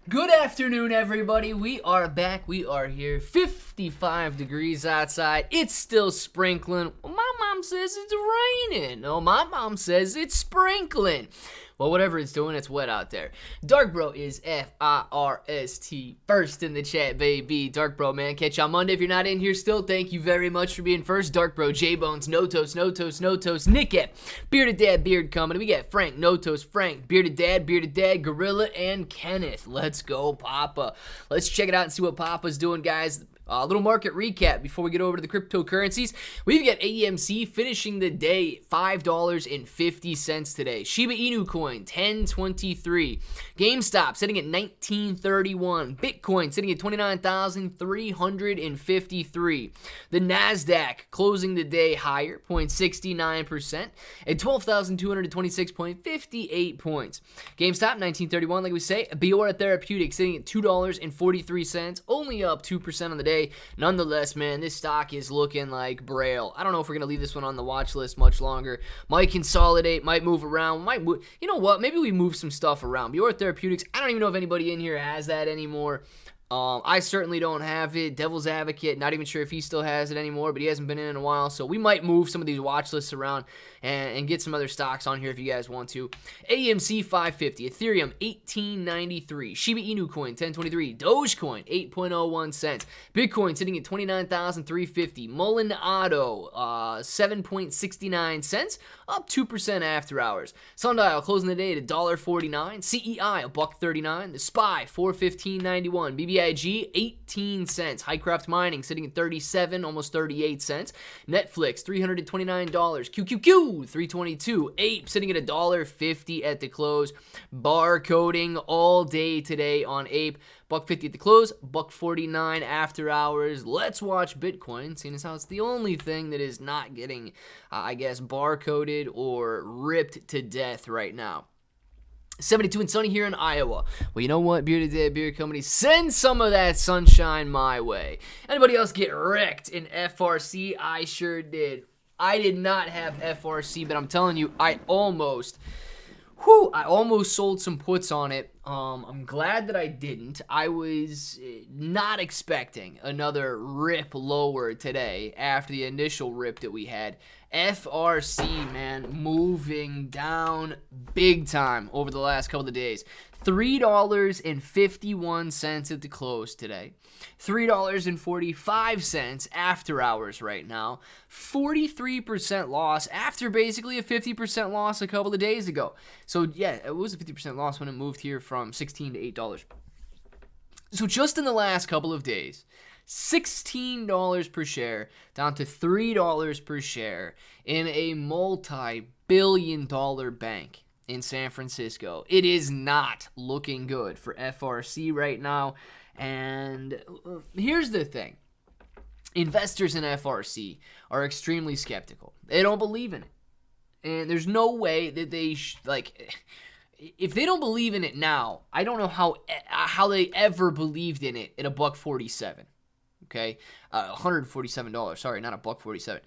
Good afternoon, everybody. We are back. We are here. 55 degrees outside. It's still sprinkling. Well, my mom says it's raining. No, my mom says it's sprinkling. Well, whatever it's doing, it's wet out there. Dark Bro is F-I-R-S-T. First in the chat, baby. Dark Bro, man. Catch you on Monday. If you're not in here still, thank you very much for being first. Dark Bro, J-Bones, No Toast, No Toast, No Toast, Nick F, Bearded Dad, Beard Company. We got Frank, No Toast, Frank, Bearded Dad, Gorilla, and Kenneth. Let's go, Papa. Let's check it out and see what Papa's doing, guys. A little market recap before we get over to the cryptocurrencies. We've got AMC finishing the day $5.50 today. Shiba Inu coin $10.23. GameStop sitting at $19.31. Bitcoin sitting at $29,353. The Nasdaq closing the day higher, 0.69% at 12,226.58 points. GameStop $19.31, like we say. Biora Therapeutics sitting at $2.43, only up 2% on the day. Nonetheless, man, this stock is looking like Braille. I don't know if we're going to leave this one on the watch list much longer. Might consolidate, might move around, you know what? Maybe we move some stuff around. Biora Therapeutics, I don't even know if anybody in here has that anymore. I certainly don't have it. Devil's Advocate, not even sure if he still has it anymore, but he hasn't been in a while, so we might move some of these watch lists around and get some other stocks on here if you guys want to. AMC 550, Ethereum 1893, Shiba Inu coin 1023, Dogecoin 8.01 cents, Bitcoin sitting at 29,350, Mullen Auto 7.69 cents, up 2% after hours. Sundial closing the day at $1.49, CEI $1.39, the SPY 415.91, BBIG 18 cents, Highcraft Mining sitting at 37, almost 38 cents, Netflix $329, QQQ $322, Ape sitting at $1.50 at the close. Barcoding all day today on Ape. $1.50 at the close, $1.49 after hours. Let's watch Bitcoin, seeing as how it's the only thing that is not getting, barcoded or ripped to death right now. 72 and sunny here in Iowa. Well, you know what, Bearded Dad Beer Company? Send some of that sunshine my way. Anybody else get wrecked in FRC? I sure did. I did not have FRC, but I'm telling you, I almost sold some puts on it. I'm glad that I didn't. I was not expecting another rip lower today after the initial rip that we had. FRC, man, moving down big time over the last couple of days. $3.51 at the close today. $3.45 after hours right now. 43% loss after basically a 50% loss a couple of days ago. So yeah, it was a 50% loss when it moved here from $16 to $8. So just in the last couple of days, $16 per share down to $3 per share in a multi-billion-dollar bank in San Francisco. It is not looking good for FRC right now. And here's the thing. Investors in FRC are extremely skeptical. They don't believe in it. And there's no way that they if they don't believe in it now, I don't know how they ever believed in it at $1.47. Okay, $147. Sorry, not $1.47.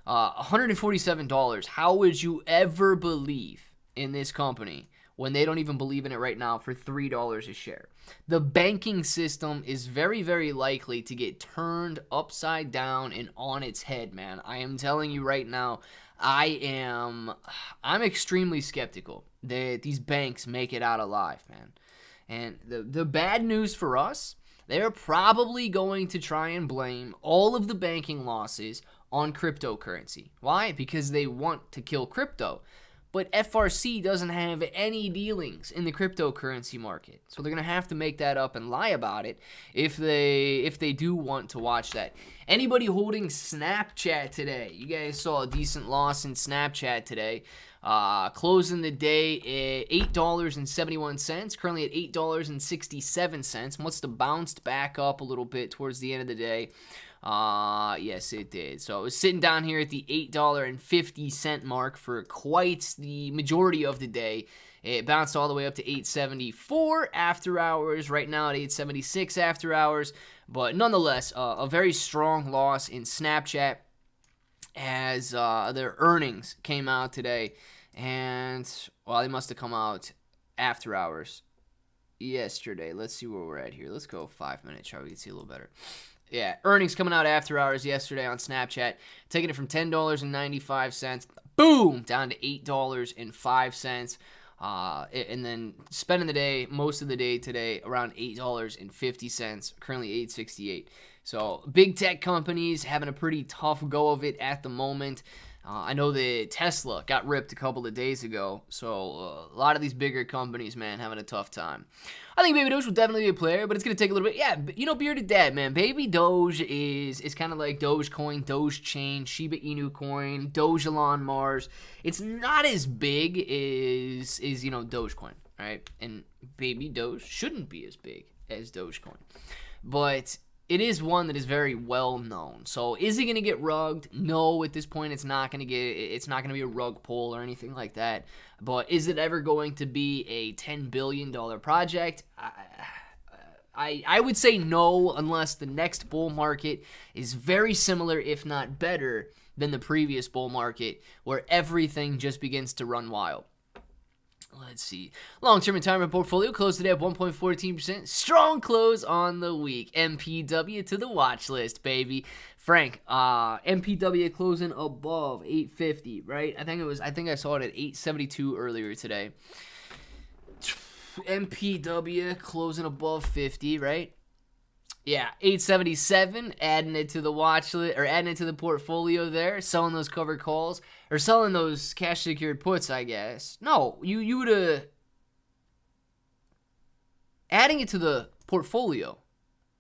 $147. How would you ever believe in this company when they don't even believe in it right now for $3 a share? The banking system is very, very likely to get turned upside down and on its head, man. I am telling you right now, I'm extremely skeptical that these banks make it out alive, man. And the bad news for us, they're probably going to try and blame all of the banking losses on cryptocurrency. Why? Because they want to kill crypto. But FRC doesn't have any dealings in the cryptocurrency market. So they're going to have to make that up and lie about it if they do want to watch that. Anybody holding Snapchat today? You guys saw a decent loss in Snapchat today. Closing the day at $8.71, currently at $8.67. Must have bounced back up a little bit towards the end of the day. Yes, it did. So it was sitting down here at the $8.50 mark for quite the majority of the day. It bounced all the way up to $8.74 after hours. Right now at $8.76 after hours. But nonetheless, a very strong loss in Snapchat as their earnings came out today. And, well, they must have come out after hours. yesterday. Let's see where we're at here. Let's go 5-minute chart. We can see a little better. Yeah, earnings coming out after hours yesterday on Snapchat, taking it from $10.95, boom, down to $8.05. And then spending the day, most of the day today, around $8.50, currently $8.68. So big tech companies having a pretty tough go of it at the moment. I know that Tesla got ripped a couple of days ago, so a lot of these bigger companies, man, having a tough time. I think Baby Doge will definitely be a player, but it's going to take a little bit. Yeah, you know, Bearded Dad, man, Baby Doge is kind of like Dogecoin, Dogechain, Shiba Inu coin, Dogelon Mars. It's not as big as you know, Dogecoin, right? And Baby Doge shouldn't be as big as Dogecoin. But it is one that is very well known. So is it going to get rugged? No, at this point it's not going to be a rug pull or anything like that. But is it ever going to be a $10 billion project? I would say no, unless the next bull market is very similar, if not better, than the previous bull market, where everything just begins to run wild. Let's see. Long-term retirement portfolio closed today at 1.14%. Strong close on the week. MPW to the watch list, baby. Frank, MPW closing above 850, right? I think I saw it at 872 earlier today. MPW closing above 50, right? Yeah, 877, adding it to the watch list, or adding it to the portfolio there, selling those covered calls, or selling those cash secured puts, I guess. No, you would have adding it to the portfolio,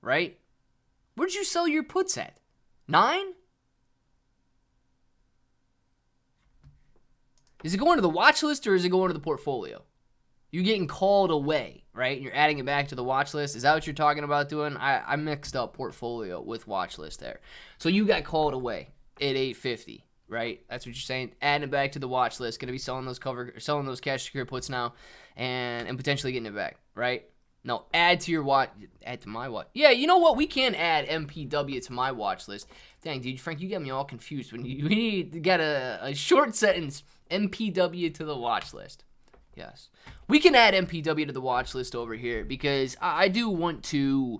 right? Where'd you sell your puts at? 9? Is it going to the watch list or is it going to the portfolio? You're getting called away, right? You're adding it back to the watch list. Is that what you're talking about doing? I mixed up portfolio with watch list there. So you got called away at 850, right? That's what you're saying. Adding it back to the watch list. Going to be selling those cash secure puts now, and potentially getting it back, right? No, add to my watch. Yeah, you know what? We can add MPW to my watch list. Dang, dude, Frank, you got me all confused when you got a short sentence. MPW to the watch list. Yes. We can add MPW to the watch list over here because I do want to,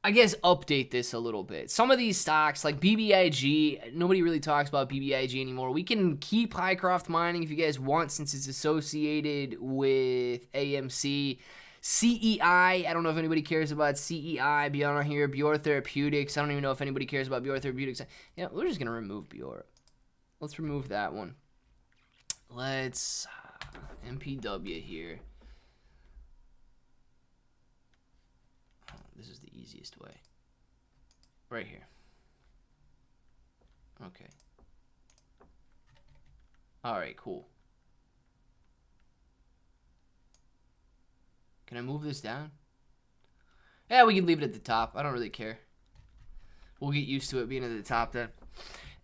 I guess, update this a little bit. Some of these stocks, like BBIG, nobody really talks about BBIG anymore. We can keep Highcroft Mining if you guys want, since it's associated with AMC. CEI, I don't know if anybody cares about CEI. Beyond here, Bior Therapeutics. I don't even know if anybody cares about Bior Therapeutics. Yeah, we're just going to remove Bior. Let's remove that one. Let's MPW here. Oh, this is the easiest way. Right here. Okay. All right, cool. Can I move this down? Yeah, we can leave it at the top. I don't really care. We'll get used to it being at the top then.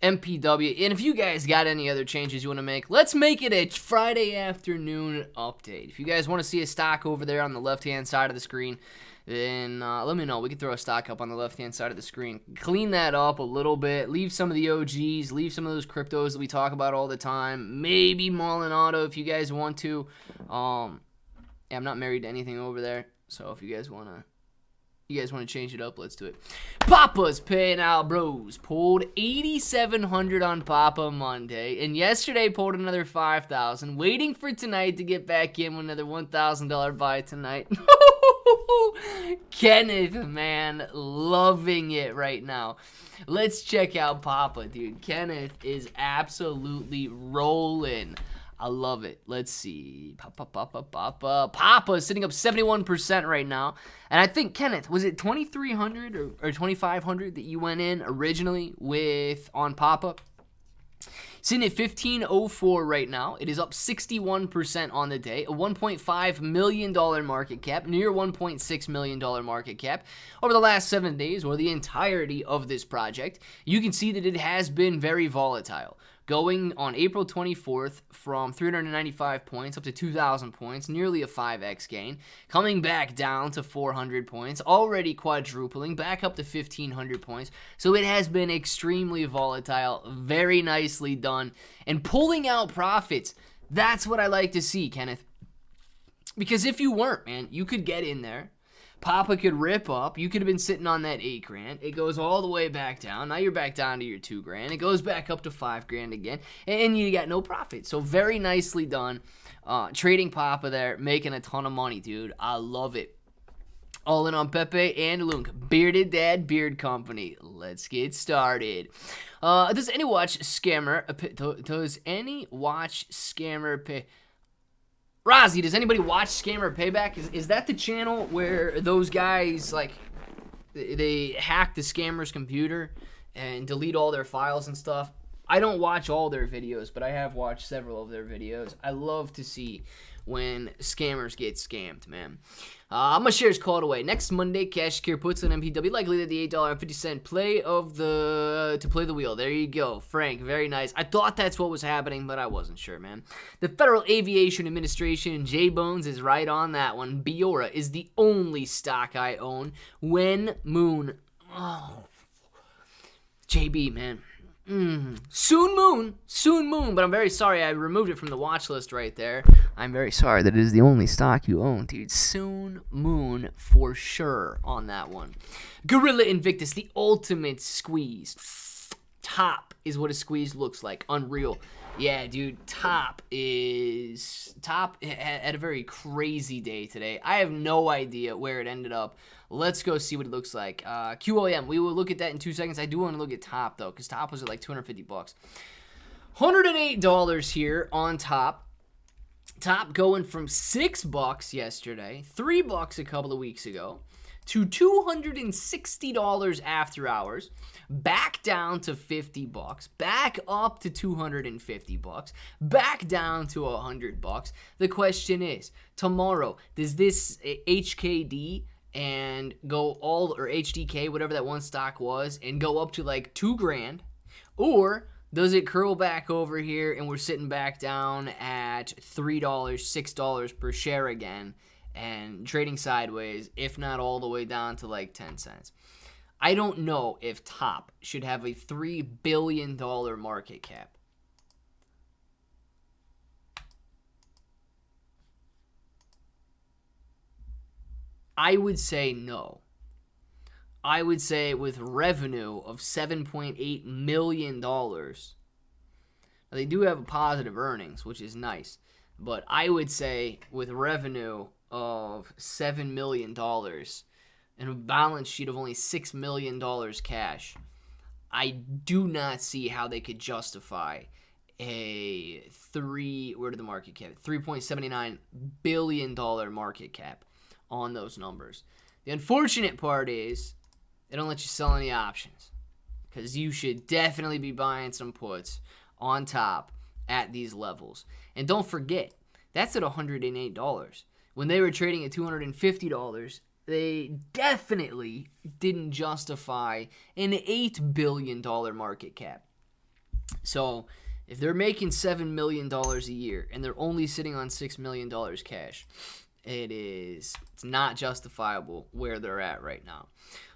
MPW. And if you guys got any other changes you want to make, let's make it a Friday afternoon update. If you guys want to see a stock over there on the left-hand side of the screen, then let me know. We can throw a stock up on the left-hand side of the screen. Clean that up a little bit. Leave some of the OGs. Leave some of those cryptos that we talk about all the time. Maybe Mullen Auto if you guys want to. Yeah, I'm not married to anything over there. So if you guys want to change it up, let's do it. Papa's paying out, bros. Pulled 8,700 on Papa Monday, and yesterday pulled another 5,000. Waiting for tonight to get back in with another $1,000 buy tonight. Kenneth, man, loving it right now. Let's check out Papa, dude. Kenneth is absolutely rolling. I love it. Let's see. Papa sitting up 71% right now. And I think, Kenneth, was it 2,300 or 2,500 that you went in originally with on Papa? Sitting at 1,504 right now. It is up 61% on the day. A $1.5 million market cap, near $1.6 million market cap. Over the last 7 days, or the entirety of this project, you can see that it has been very volatile. Going on April 24th from 395 points up to 2,000 points, nearly a 5x gain. Coming back down to 400 points, already quadrupling, back up to 1,500 points. So it has been extremely volatile, very nicely done. And pulling out profits, that's what I like to see, Kenneth. Because if you weren't, man, you could get in there. Papa could rip up. You could have been sitting on that $8,000. It goes all the way back down. Now you're back down to your $2,000. It goes back up to $5,000 again, and you got no profit. So very nicely done. Trading Papa there, making a ton of money, dude. I love it. All in on Pepe and LUNC. Bearded Dad Beard Company. Let's get started. Does any watch scammer pay? Rozzy, does anybody watch Scammer Payback? Is that the channel where those guys, like, they hack the scammer's computer and delete all their files and stuff? I don't watch all their videos, but I have watched several of their videos. I love to see when scammers get scammed, man. My shares called away. Next Monday, Cash Secure puts on MPW, likely that the $8.50 play to play the wheel. There you go, Frank. Very nice. I thought that's what was happening, but I wasn't sure, man. The Federal Aviation Administration, J Bones is right on that one. Biora is the only stock I own. When Moon, JB, man. Soon Moon, but I'm very sorry I removed it from the watch list right there. I'm very sorry that it is the only stock you own, dude. Soon Moon for sure on that one. Gorilla Invictus, the ultimate squeeze. Top is what a squeeze looks like. Unreal. Yeah, dude, Top had a very crazy day today. I have no idea where it ended up. Let's go see what it looks like. QOM, we will look at that in 2 seconds. I do want to look at Top, though, because Top was at like $250. $108 here on Top. Top going from $6 yesterday, $3 a couple of weeks ago, to $260 after hours, back down to $50, back up to $250, back down to $100. The question is, tomorrow, does this HKD and go all, or HDK, whatever that one stock was, and go up to like $2,000, or does it curl back over here and we're sitting back down at $3, $6 per share again, and trading sideways, if not all the way down to like 10 cents. I don't know if Top should have a $3 billion market cap. I would say no. I would say with revenue of $7.8 million, they do have positive earnings, which is nice, but I would say with revenue of $7 million and a balance sheet of only $6 million cash, I do not see how they could justify a $3.79 billion market cap on those numbers. The unfortunate part is they don't let you sell any options, because you should definitely be buying some puts on Top at these levels. And don't forget, that's at $108. When they were trading at $250, they definitely didn't justify an $8 billion market cap. So if they're making $7 million a year and they're only sitting on $6 million cash, it's not justifiable where they're at right now.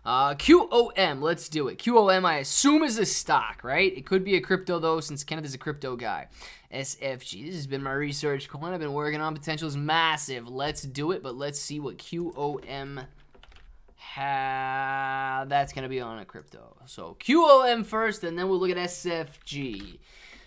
QOM, let's do it. QOM, I assume, is a stock, right? It could be a crypto, though, since Kenneth is a crypto guy. SFG, this has been my research coin I've been working on. Potential is massive. Let's do it, but let's see what QOM that's going to be on a crypto. So QOM first, and then we'll look at SFG.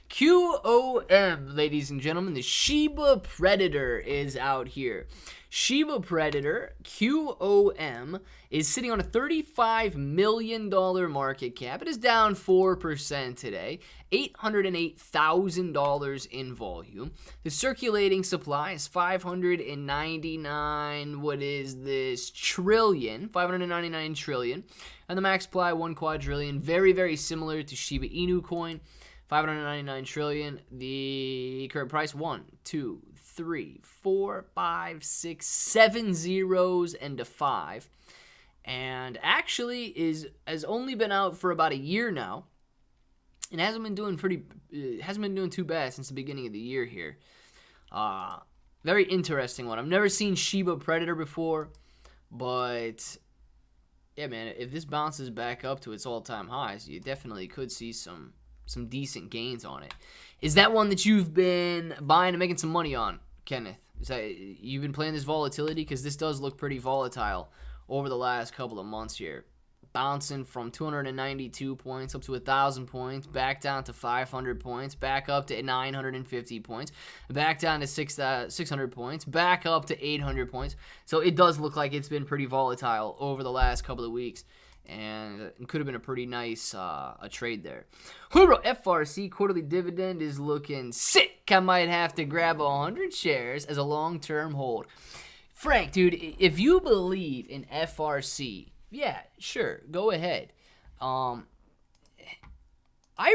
QOM, ladies and gentlemen, the Shiba Predator is out here. Shiba Predator, QOM, is sitting on a $35 million market cap. It is down 4% today, $808,000 in volume. The circulating supply is 599, what is this, trillion, 599 trillion. And the max supply, 1 quadrillion, very, very similar to Shiba Inu coin. 599 trillion. The current price, 1, 2, 3, 4, 5, 6, 7 zeros and a 5. And actually has only been out for about a year now. And hasn't been doing too bad since the beginning of the year here. Very interesting one. I've never seen Shiba Predator before, but yeah, man, if this bounces back up to its all-time highs, you definitely could see some decent gains on it. Is that one that you've been buying and making some money on, Kenneth? So you've been playing this volatility, because this does look pretty volatile over the last couple of months here. Bouncing from 292 points up to 1,000 points, back down to 500 points, back up to 950 points, back down to 600 points, back up to 800 points. So it does look like it's been pretty volatile over the last couple of weeks, and it could have been a pretty nice a trade there. Huro FRC quarterly dividend is looking sick. I might have to grab 100 shares as a long-term hold. Frank, dude, if you believe in FRC, yeah, sure, go ahead. I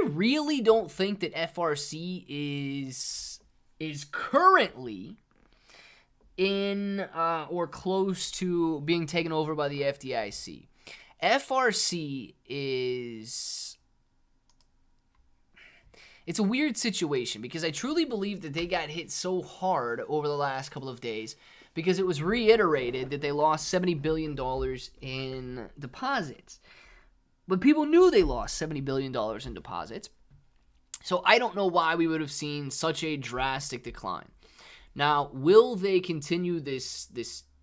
really don't think that FRC is currently in or close to being taken over by the FDIC. FRC it's a weird situation, because I truly believe that they got hit so hard over the last couple of days, because it was reiterated that they lost $70 billion in deposits. But people knew they lost $70 billion in deposits. So I don't know why we would have seen such a drastic decline. Now, will they continue this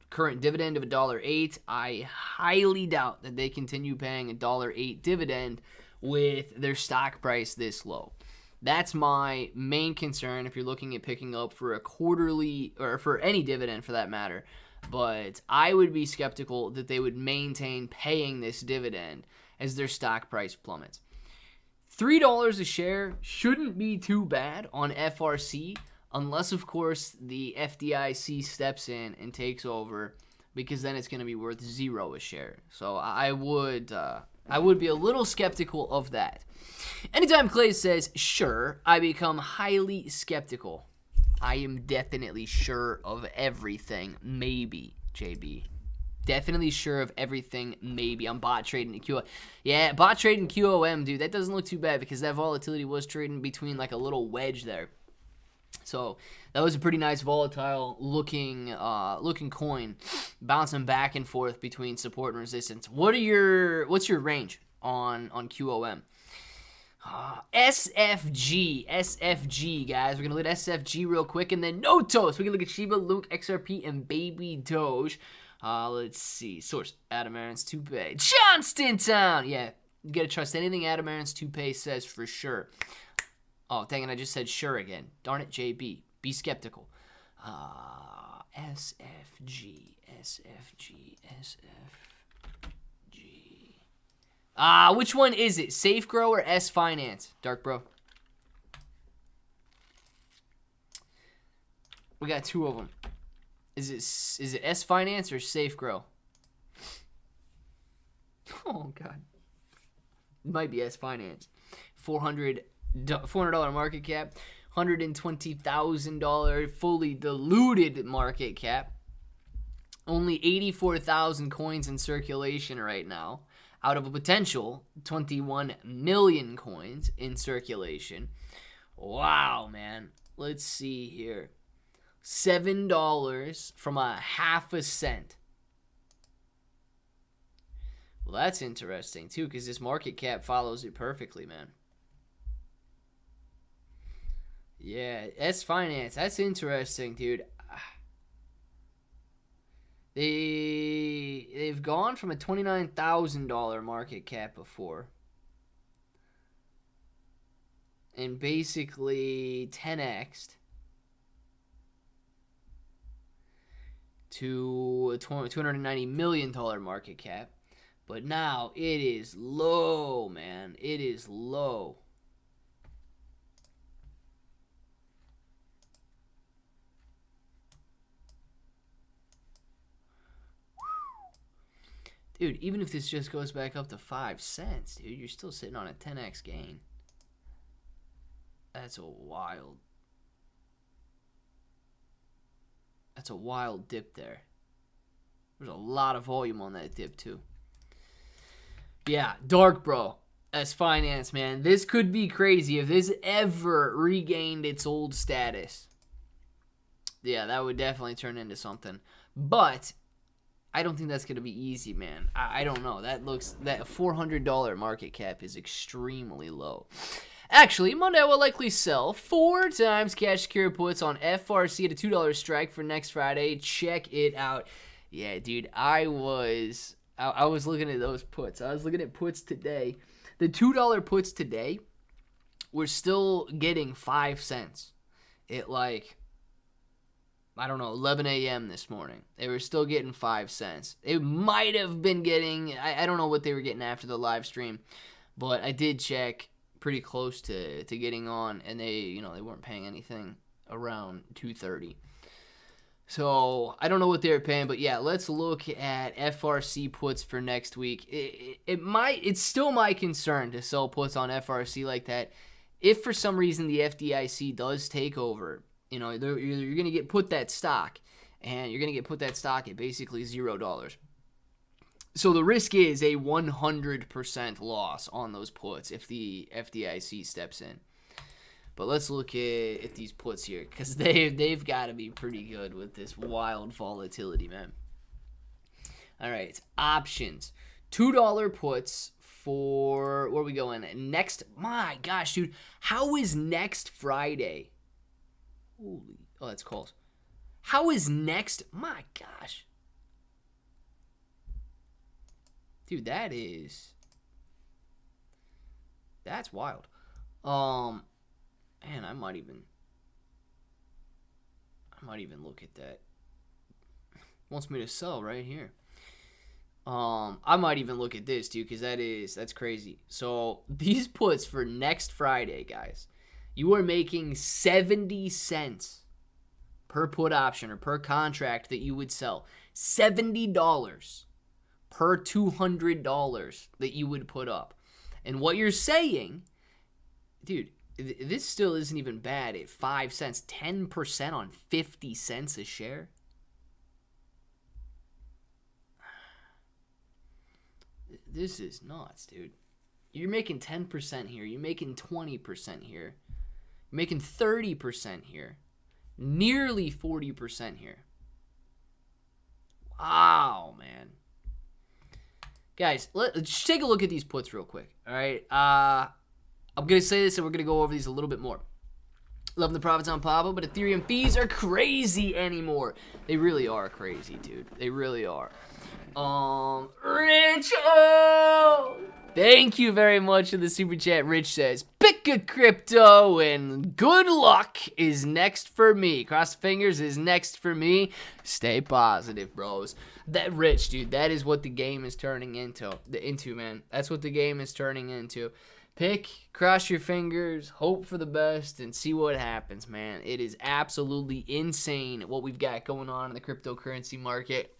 current dividend of $1.08? I highly doubt that they continue paying a $1.08 dividend with their stock price this low. That's my main concern if you're looking at picking up for a quarterly, or for any dividend for that matter. But I would be skeptical that they would maintain paying this dividend as their stock price plummets. $3 a share shouldn't be too bad on FRC, unless, of course, the FDIC steps in and takes over, because then it's going to be worth $0 a share. So I would be a little skeptical of that. Anytime Clay says, sure, I become highly skeptical. I am definitely sure of everything. Maybe, JB. Definitely sure of everything. Maybe. I'm bot trading QOM. Yeah, bot trading QOM, dude. That doesn't look too bad, because that volatility was trading between like a little wedge there. So that was a pretty nice volatile looking coin, bouncing back and forth between support and resistance. What's your range on QOM? SFG, guys. We're gonna look at SFG real quick, and then Notos. We're gonna look at Shiba, LUNC, XRP, and Baby Doge. Let's see. Source: Adam Aarons Toupee, Johnstontown. Yeah, you gotta trust anything Adam Aarons Toupee says for sure. Oh, dang it, I just said sure again. Darn it, JB. Be skeptical. SFG. Which one is it? Safe Grow or S Finance? Dark Bro. We got two of them. Is it S Finance or Safe Grow? Oh, God. It might be S Finance. $400 market cap, $120,000 fully diluted market cap. Only 84,000 coins in circulation right now, out of a potential 21 million coins in circulation. Wow, man. Let's see here. $7 from a half a cent. Well, that's interesting, too, because this market cap follows it perfectly, man. Yeah, S Finance. That's interesting, dude. They've gone from a $29,000 market cap before, and basically 10x'd to a $290 million market cap. But now it is low, man. It is low. Dude, even if this just goes back up to 5 cents, dude, you're still sitting on a 10x gain. That's a wild dip there. There's a lot of volume on that dip, too. Yeah, Dark Bro. S Finance, man. This could be crazy if this ever regained its old status. Yeah, that would definitely turn into something. But I don't think that's going to be easy, man. I don't know. That $400 market cap is extremely low. Actually, Monday I will likely sell 4 times cash secure puts on FRC at a $2 strike for next Friday. Check it out. Yeah, dude, I was looking at those puts. I was looking at puts today. The $2 puts today, we're still getting 5 cents. At like, I don't know, 11 a.m. this morning. They were still getting 5 cents. They might have been getting, I don't know what they were getting after the live stream, but I did check pretty close to getting on, and they weren't paying anything around 2:30. So I don't know what they were paying, but yeah, let's look at FRC puts for next week. It's still my concern to sell puts on FRC like that. If for some reason the FDIC does take over, you're going to get put that stock, and you're going to get put that stock at basically $0. So the risk is a 100% loss on those puts if the FDIC steps in. But let's look at these puts here, because they've got to be pretty good with this wild volatility, man. All right, options. $2 puts for, where are we going? Next, my gosh, dude, how is next Friday? Holy, oh, that's close. How is next, my gosh. Dude, that's wild. Man, I might even look at that. Wants me to sell right here. I might even look at this, dude, because that's crazy. So these puts for next Friday, guys, you are making 70 cents per put option or per contract that you would sell. $70 per $200 that you would put up. And what you're saying, dude, this still isn't even bad at 5 cents. 10% on 50 cents a share. This is nuts, dude. You're making 10% here. You're making 20% here. You're making 30% here. Nearly 40% here. Wow, man. Guys, let's take a look at these puts real quick. All right. I'm going to say this, and we're going to go over these a little bit more. Loving the profits on Pablo, but Ethereum fees are crazy anymore. They really are crazy, dude. They really are. Rich, thank you very much for the super chat. Rich says, pick a crypto and good luck is next for me. Cross the fingers is next for me. Stay positive, bros. That Rich, dude, that is what the game is turning into, man. That's what the game is turning into. Pick, cross your fingers, hope for the best, and see what happens, man. It is absolutely insane what we've got going on in the cryptocurrency market.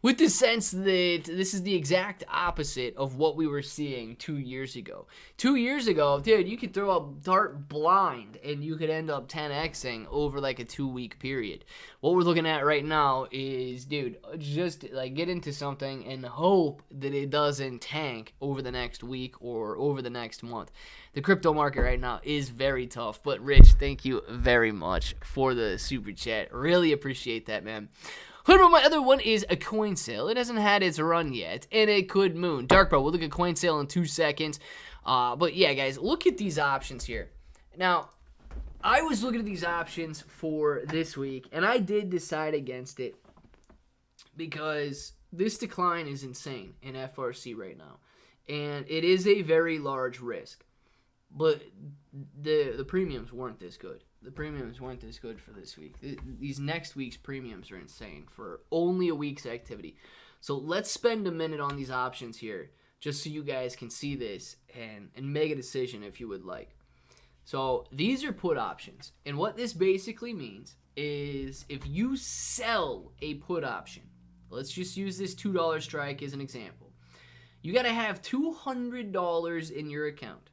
With the sense that this is the exact opposite of what we were seeing 2 years ago. 2 years ago, dude, you could throw a dart blind and you could end up 10xing over like a 2-week period. What we're looking at right now is, dude, just like get into something and hope that it doesn't tank over the next week or over the next month. The crypto market right now is very tough. But Rich, thank you very much for the super chat. Really appreciate that, man. My other one is a coin sale. It hasn't had its run yet, and it could moon. Dark Bro, we'll look at coin sale in 2 seconds. But yeah, guys, look at these options here. Now, I was looking at these options for this week, and I did decide against it because this decline is insane in FRC right now, and it is a very large risk. But the premiums weren't this good. The premiums weren't this good for this week. These next week's premiums are insane for only a week's activity. So let's spend a minute on these options here just so you guys can see this and make a decision if you would like. So these are put options. And what this basically means is if you sell a put option, let's just use this $2 strike as an example. You got to have $200 in your account,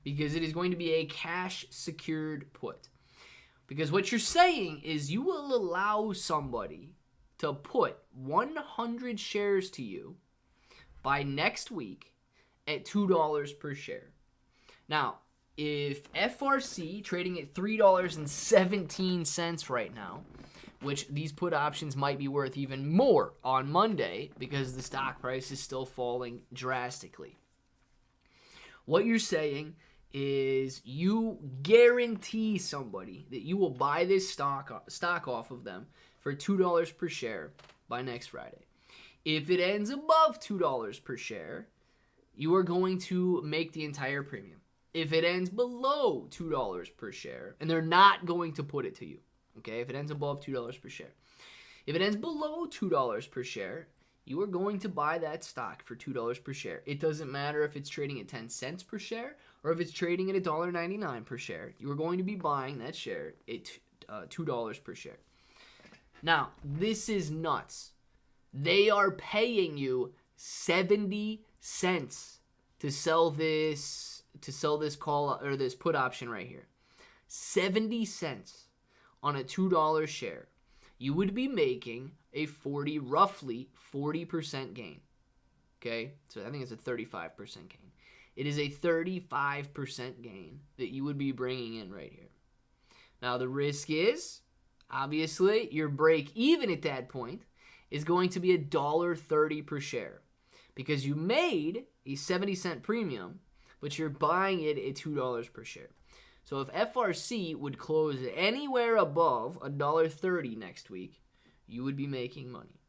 because it is going to be a cash secured put. Because what you're saying is you will allow somebody to put 100 shares to you by next week at $2 per share. Now, if FRC trading at $3.17 right now, which these put options might be worth even more on Monday because the stock price is still falling drastically. What you're saying is you guarantee somebody that you will buy this stock off of them for $2 per share by next Friday. If it ends above $2 per share, you are going to make the entire premium. If it ends below $2 per share, and they're not going to put it to you, okay? If it ends above $2 per share. If it ends below $2 per share, you are going to buy that stock for $2 per share. It doesn't matter if it's trading at 10 cents per share or if it's trading at $1.99 per share. You are going to be buying that share at $2 per share. Now, this is nuts. They are paying you 70 cents to sell this call or this put option right here. 70 cents on a $2 share. You would be making a roughly 40% gain. Okay? So I think it's a 35% gain. It is a 35% gain that you would be bringing in right here. Now the risk is, obviously, your break even at that point is going to be $1.30 per share because you made a 70-cent premium, but you're buying it at $2 per share. So if FRC would close anywhere above $1.30 next week, you would be making money.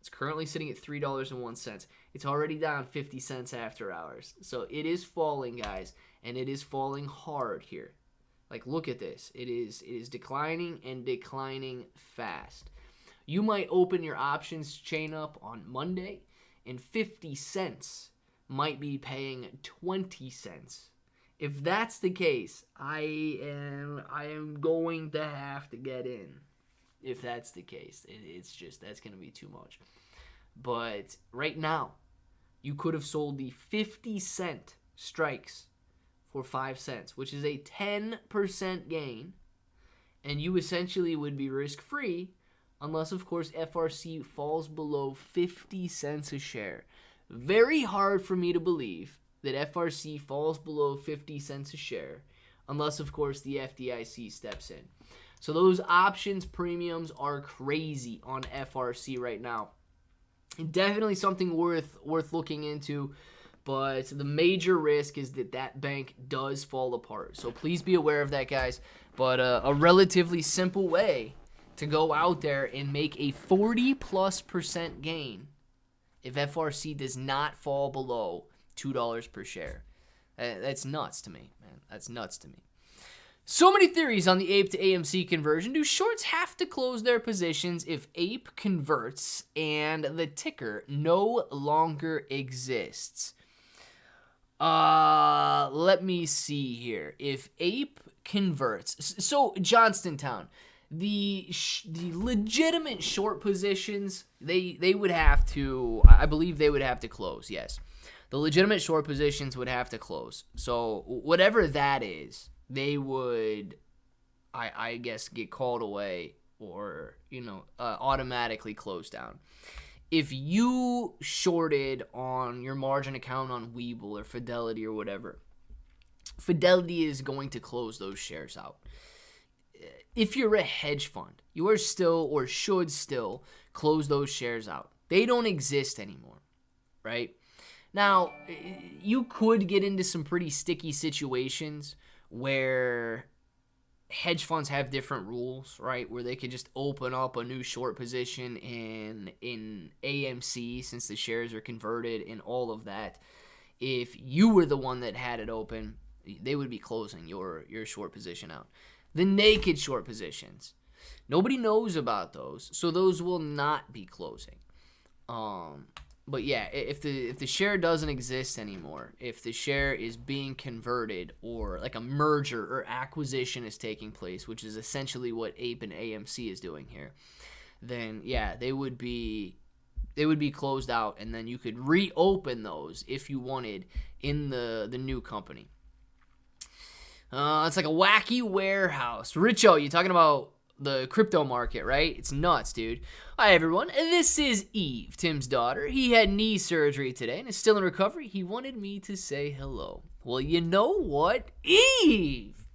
It's currently sitting at $3.01. It's already down 50 cents after hours. So it is falling, guys, and it is falling hard here. Like, look at this. It is declining and declining fast. You might open your options chain up on Monday, and 50 cents might be paying 20 cents. If that's the case, I am going to have to get in. If that's the case, it's just, that's going to be too much. But right now, you could have sold the 50-cent strikes for 5 cents, which is a 10% gain, and you essentially would be risk-free unless, of course, FRC falls below 50 cents a share. Very hard for me to believe that FRC falls below 50 cents a share unless, of course, the FDIC steps in. So those options premiums are crazy on FRC right now. Definitely something worth looking into, but the major risk is that bank does fall apart. So please be aware of that, guys. But a relatively simple way to go out there and make a 40+% gain if FRC does not fall below $2 per share. That's nuts to me, man. That's nuts to me. So many theories on the APE to AMC conversion. Do shorts have to close their positions if APE converts and the ticker no longer exists? Let me see here. If APE converts, so Johnstown, the legitimate short positions, they would have to, I believe they would have to close, yes. The legitimate short positions would have to close. So whatever that is, they would, I guess, get called away or, automatically close down. If you shorted on your margin account on Webull or Fidelity or whatever, Fidelity is going to close those shares out. If you're a hedge fund, you are still or should still close those shares out. They don't exist anymore, right? Now, you could get into some pretty sticky situations where hedge funds have different rules, right? Where they could just open up a new short position in AMC since the shares are converted and all of that. If you were the one that had it open, they would be closing your short position out. The naked short positions, nobody knows about those, so those will not be closing. But yeah, if the share doesn't exist anymore, if the share is being converted or like a merger or acquisition is taking place, which is essentially what APE and AMC is doing here, then yeah, they would be closed out, and then you could reopen those if you wanted in the new company. It's like a wacky warehouse. Richo, you talking about the crypto market, right? It's nuts, dude. Hi, everyone. This is Eve, Tim's daughter. He had knee surgery today and is still in recovery. He wanted me to say hello. Well, you know what? Eve!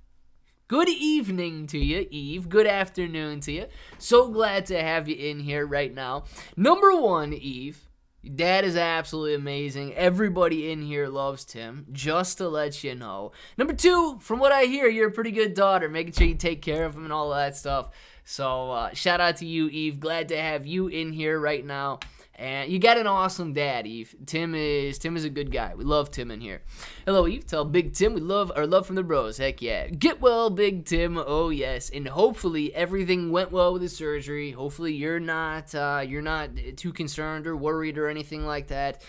Good evening to you, Eve. Good afternoon to you. So glad to have you in here right now. Number one, Eve, Dad is absolutely amazing. Everybody in here loves Tim, just to let you know. Number 2, from what I hear, you're a pretty good daughter, making sure you take care of him and all that stuff. So shout out to you, Eve. Glad to have you in here right now. And you got an awesome dad, Eve. Tim is a good guy. We love Tim in here. Hello, Eve. Tell Big Tim we love our love from the bros. Heck yeah. Get well, Big Tim. Oh yes. And hopefully everything went well with the surgery. Hopefully you're not too concerned or worried or anything like that.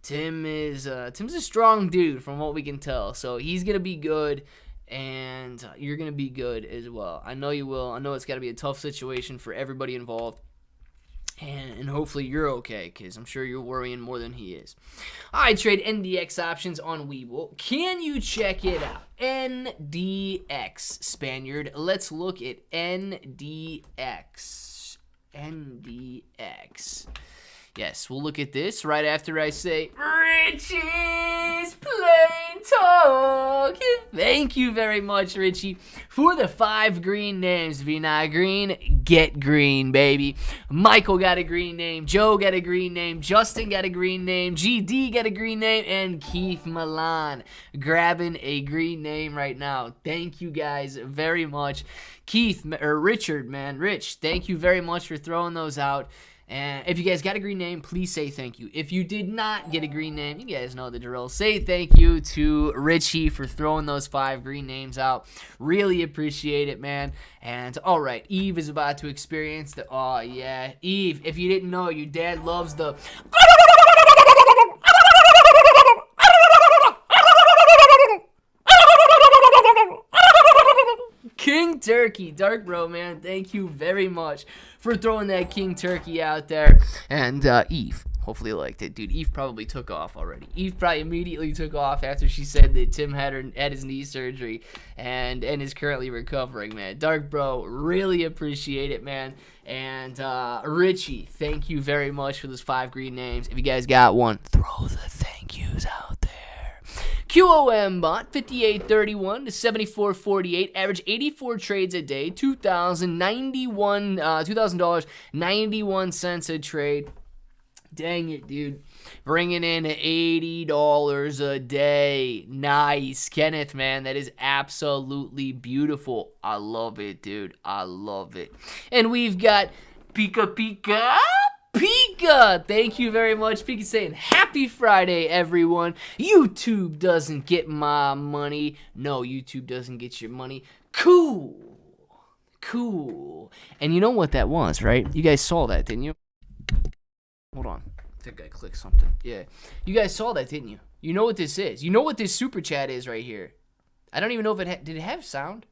Tim's a strong dude from what we can tell. So he's gonna be good. And you're going to be good as well. I know you will. I know it's got to be a tough situation for everybody involved. And hopefully you're okay, because I'm sure you're worrying more than he is. I trade NDX options on Webull. Can you check it out? NDX, Spaniard. Let's look at NDX. NDX. Yes, we'll look at this right after I say, Richie's Plain Talk. Thank you very much, Richie, for the 5 green names. If you're not green, get green, baby. Michael got a green name. Joe got a green name. Justin got a green name. GD got a green name. And Keith Milan grabbing a green name right now. Thank you guys very much. Richard, man. Rich, thank you very much for throwing those out. And if you guys got a green name, please say thank you. If you did not get a green name, you guys know the drill. Say thank you to Richie for throwing those 5 green names out. Really appreciate it, man. And all right, Eve is about to experience the, oh yeah, Eve, if you didn't know, your dad loves the King Turkey. Dark Bro, man, thank you very much for throwing that King Turkey out there. And Eve, hopefully you liked it. Dude, Eve probably took off already. Eve probably immediately took off after she said that Tim had his knee surgery and is currently recovering, man. Dark Bro, really appreciate it, man. And Richie, thank you very much for those 5 green names. If you guys got one, throw the thank yous out there. QOM bot, 58.31 to 74.48, average 84 trades a day, $2,091, 91 cents a trade. Dang it, dude. Bringing in $80 a day. Nice. Kenneth, man, that is absolutely beautiful. I love it, dude. I love it. And we've got Pika. Thank you very much. Pika saying, happy Friday, everyone. YouTube doesn't get my money. No, YouTube doesn't get your money. Cool. And you know what that was, right? You guys saw that, didn't you? Hold on. I think I clicked something. Yeah. You guys saw that, didn't you? You know what this is. You know what this super chat is right here. I don't even know if it did it have sound?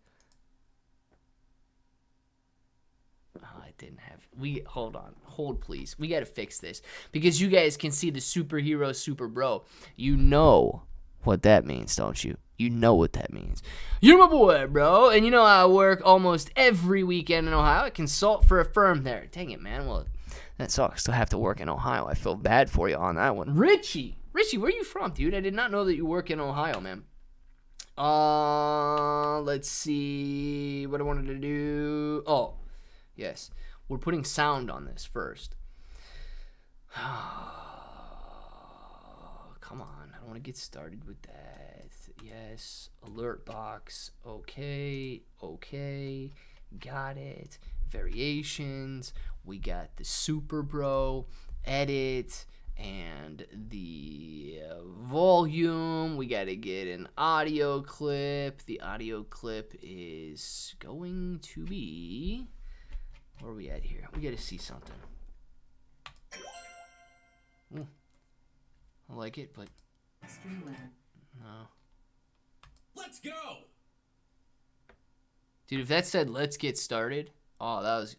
Oh, it didn't have. Hold on. Hold, please. We got to fix this. Because you guys can see the superhero super bro. You know what that means, don't you? You know what that means. You're my boy, bro. And you know I work almost every weekend in Ohio. I consult for a firm there. Dang it, man. Well, that sucks to have to work in Ohio. I feel bad for you on that one. Richie, where are you from, dude? I did not know that you work in Ohio, man. Let's see what I wanted to do. Oh, yes. We're putting sound on this first. Come on. I don't want to get started with that. Yes. Alert box. Okay. Got it. Variations. We got the Super Bro. Edit. And the volume. We got to get an audio clip. The audio clip is going to be... Where are we at here? We got to see something. Ooh. I like it, but... Streamlabs. No. Let's go! Dude, if that said, let's get started... Oh, that was...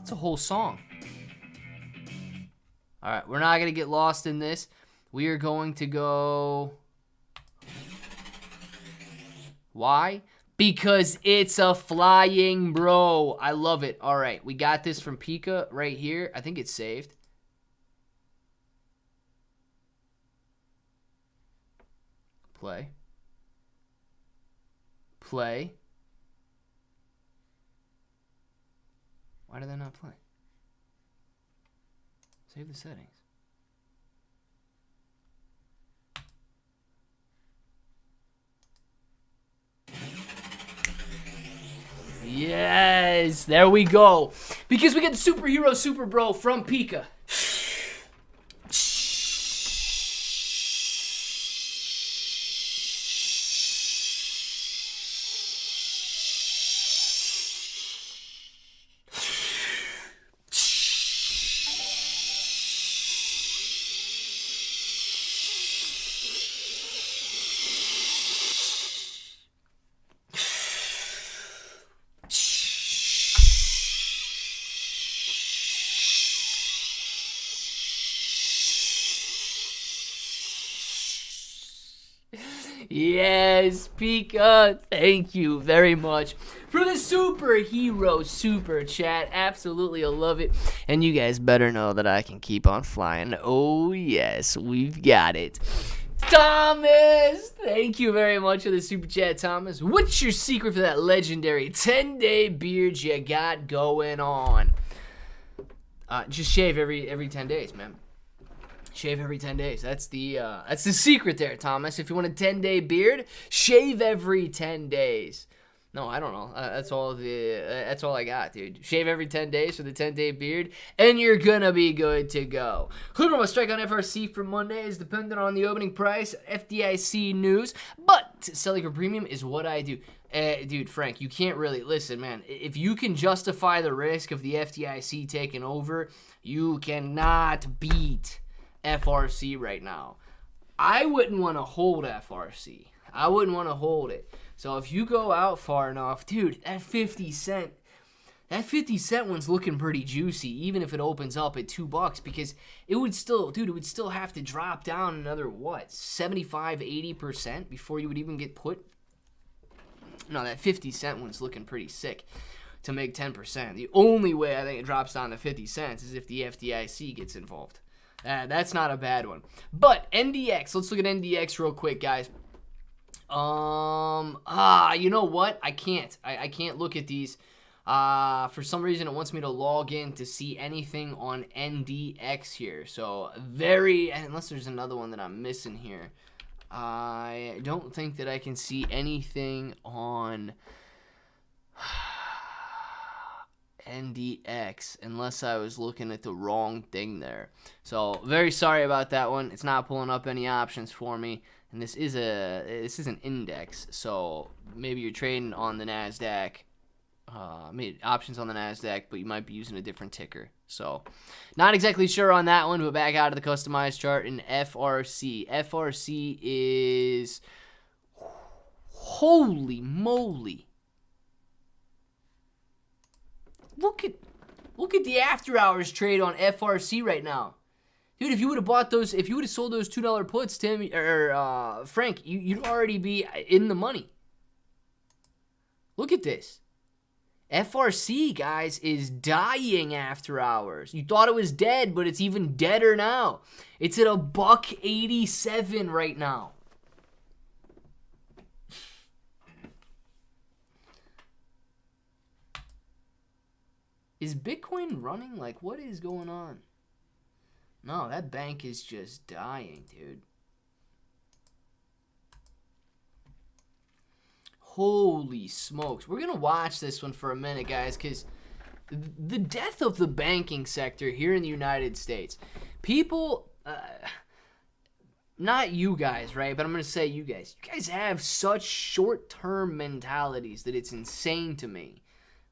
It's a whole song. All right, we're not going to get lost in this. We are going to go... Why? Because it's a flying bro. I love it. All right, we got this from Pika right here. I think it's saved. Play. Play. Why did that not play? Save the settings. Yes, there we go. Because we get the superhero super bro from Pika. Yes, Pika, thank you very much for the superhero super chat. Absolutely, I love it. And you guys better know that I can keep on flying. Oh, yes, we've got it. Thomas, thank you very much for the super chat, Thomas. What's your secret for that legendary 10-day beard you got going on? Just shave every 10 days, man. Shave every 10 days. That's the secret there, Thomas. If you want a 10-day beard, shave every 10 days. No, I don't know. That's all I got, dude. Shave every 10 days for the 10-day beard, and you're gonna be good to go. Clipper will strike on FRC for Monday is dependent on the opening price, FDIC news, but selling for premium is what I do. Dude, Frank, you can't really listen, man. If you can justify the risk of the FDIC taking over, you cannot beat FRC right now. I wouldn't want to hold FRC. I wouldn't want to hold it. So if you go out far enough, dude, that 50 cent one's looking pretty juicy, even if it opens up at $2, because it would still have to drop down another, 75-80% before you would even get put. No, that 50 cent one's looking pretty sick to make 10%. The only way I think it drops down to 50 cents is if the FDIC gets involved. That's not a bad one. But NDX, let's look at NDX real quick, guys. You know what? I can't look at these. For some reason, it wants me to log in to see anything on NDX here. So unless there's another one that I'm missing here. I don't think that I can see anything on NDX unless I was looking at the wrong thing there. So very sorry about that one. It's not pulling up any options for me, and this is an index, so maybe you're trading on the NASDAQ, options on the NASDAQ, but you might be using a different ticker. So not exactly sure on that one, but back out of the customized chart in FRC. FRC is, holy moly. Look at the after hours trade on FRC right now. Dude, if you would have bought those, if you would have sold those $2 puts, Tim, or Frank, you'd already be in the money. Look at this. FRC, guys, is dying after hours. You thought it was dead, but it's even deader now. It's at $1.87 right now. Is Bitcoin running? Like, what is going on? No, that bank is just dying, dude. Holy smokes. We're going to watch this one for a minute, guys, because the death of the banking sector here in the United States. People, not you guys, right? But I'm going to say you guys. You guys have such short-term mentalities that it's insane to me.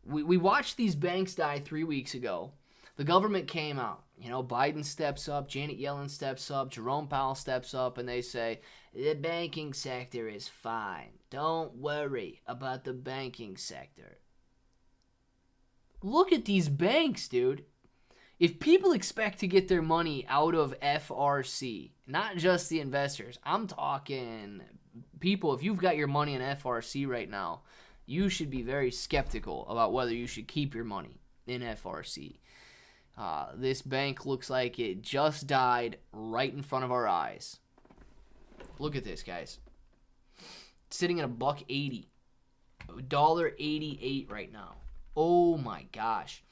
We watched these banks die 3 weeks ago. The government came out. You know, Biden steps up, Janet Yellen steps up, Jerome Powell steps up, and they say, the banking sector is fine. Don't worry about the banking sector. look at these banks, dude. If people expect to get their money out of FRC, not just the investors, I'm talking people, if you've got your money in FRC right now, you should be very skeptical about whether you should keep your money in FRC. This bank looks like it just died right in front of our eyes. Look at this, guys. It's sitting at $1.80. $1.88 right now. Oh my gosh.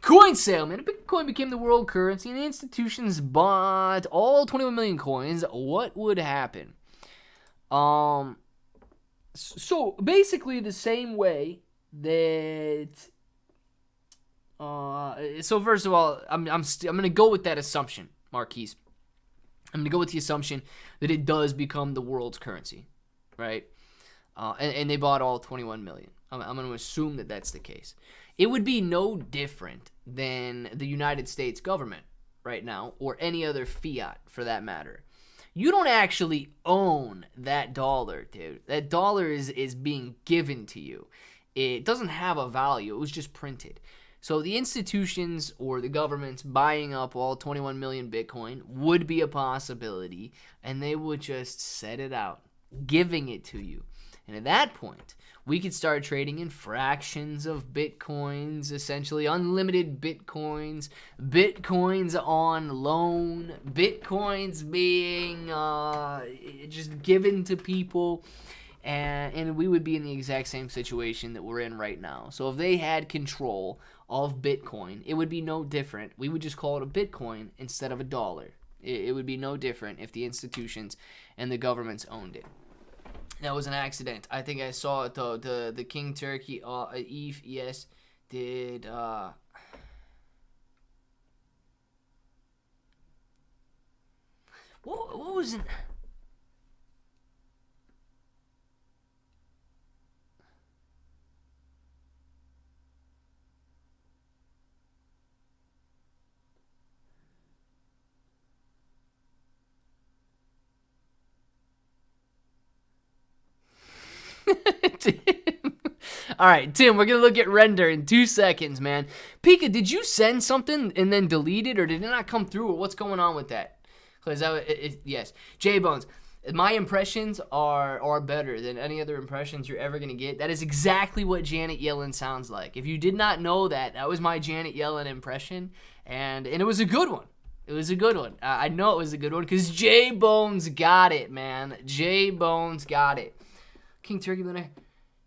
Coin sale, man. Bitcoin became the world currency and the institutions bought all 21 million coins. What would happen? So basically the same way that so first of all, I'm going to go with that assumption, Marquise. I'm going to go with the assumption that it does become the world's currency, right? And they bought all 21 million. I'm going to assume that that's the case. It would be no different than the United States government right now, or any other fiat for that matter. You don't actually own that dollar, dude. That dollar is being given to you. It doesn't have a value. It was just printed. So the institutions or the governments buying up all 21 million Bitcoin would be a possibility, and they would just set it out, giving it to you. And at that point, we could start trading in fractions of Bitcoins, essentially unlimited Bitcoins, Bitcoins on loan, Bitcoins being just given to people, and we would be in the exact same situation that we're in right now. So if they had control of Bitcoin, it would be no different. We would just call it a Bitcoin instead of a dollar. It would be no different if the institutions and the governments owned it. That was an accident. I think I saw it though. The King Turkey Eve, yes, did what was it? Tim. All right, Tim, we're going to look at render in 2 seconds, man. Pika, did you send something and then delete it, or did it not come through, or what's going on with that? Because yes, J-Bones, my impressions are better than any other impressions you're ever going to get. That is exactly what Janet Yellen sounds like. If you did not know that, that was my Janet Yellen impression, and it was a good one. It was a good one. I know it was a good one because J-Bones got it, man. J-Bones got it. King Turkey Lunar.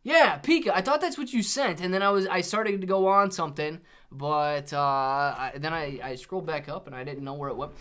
Yeah, Pika, I thought that's what you sent, and then I started to go on something, but then I scrolled back up and I didn't know where it went.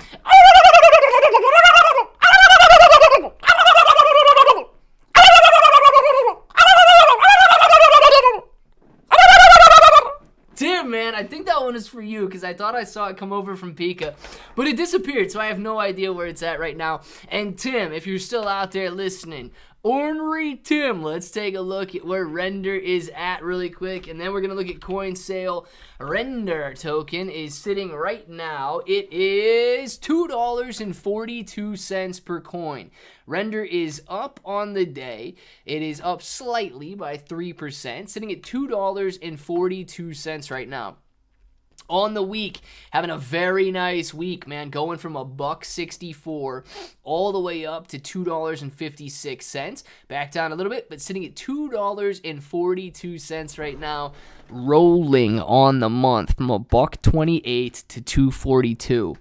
Tim, man, I think that one is for you because I thought I saw it come over from Pika, but it disappeared, so I have no idea where it's at right now. And Tim, if you're still out there listening, Ornery Tim, let's take a look at where Render is at really quick, and then we're going to look at coin sale. Render token is sitting right now. It is $2.42 per coin. Render is up on the day. It is up slightly by 3%, sitting at $2.42 right now. On the week, having a very nice week, man, going from $1.64 all the way up to $2.56. Back down a little bit, but sitting at $2.42 right now, rolling on the month from $1.28 to $2.42.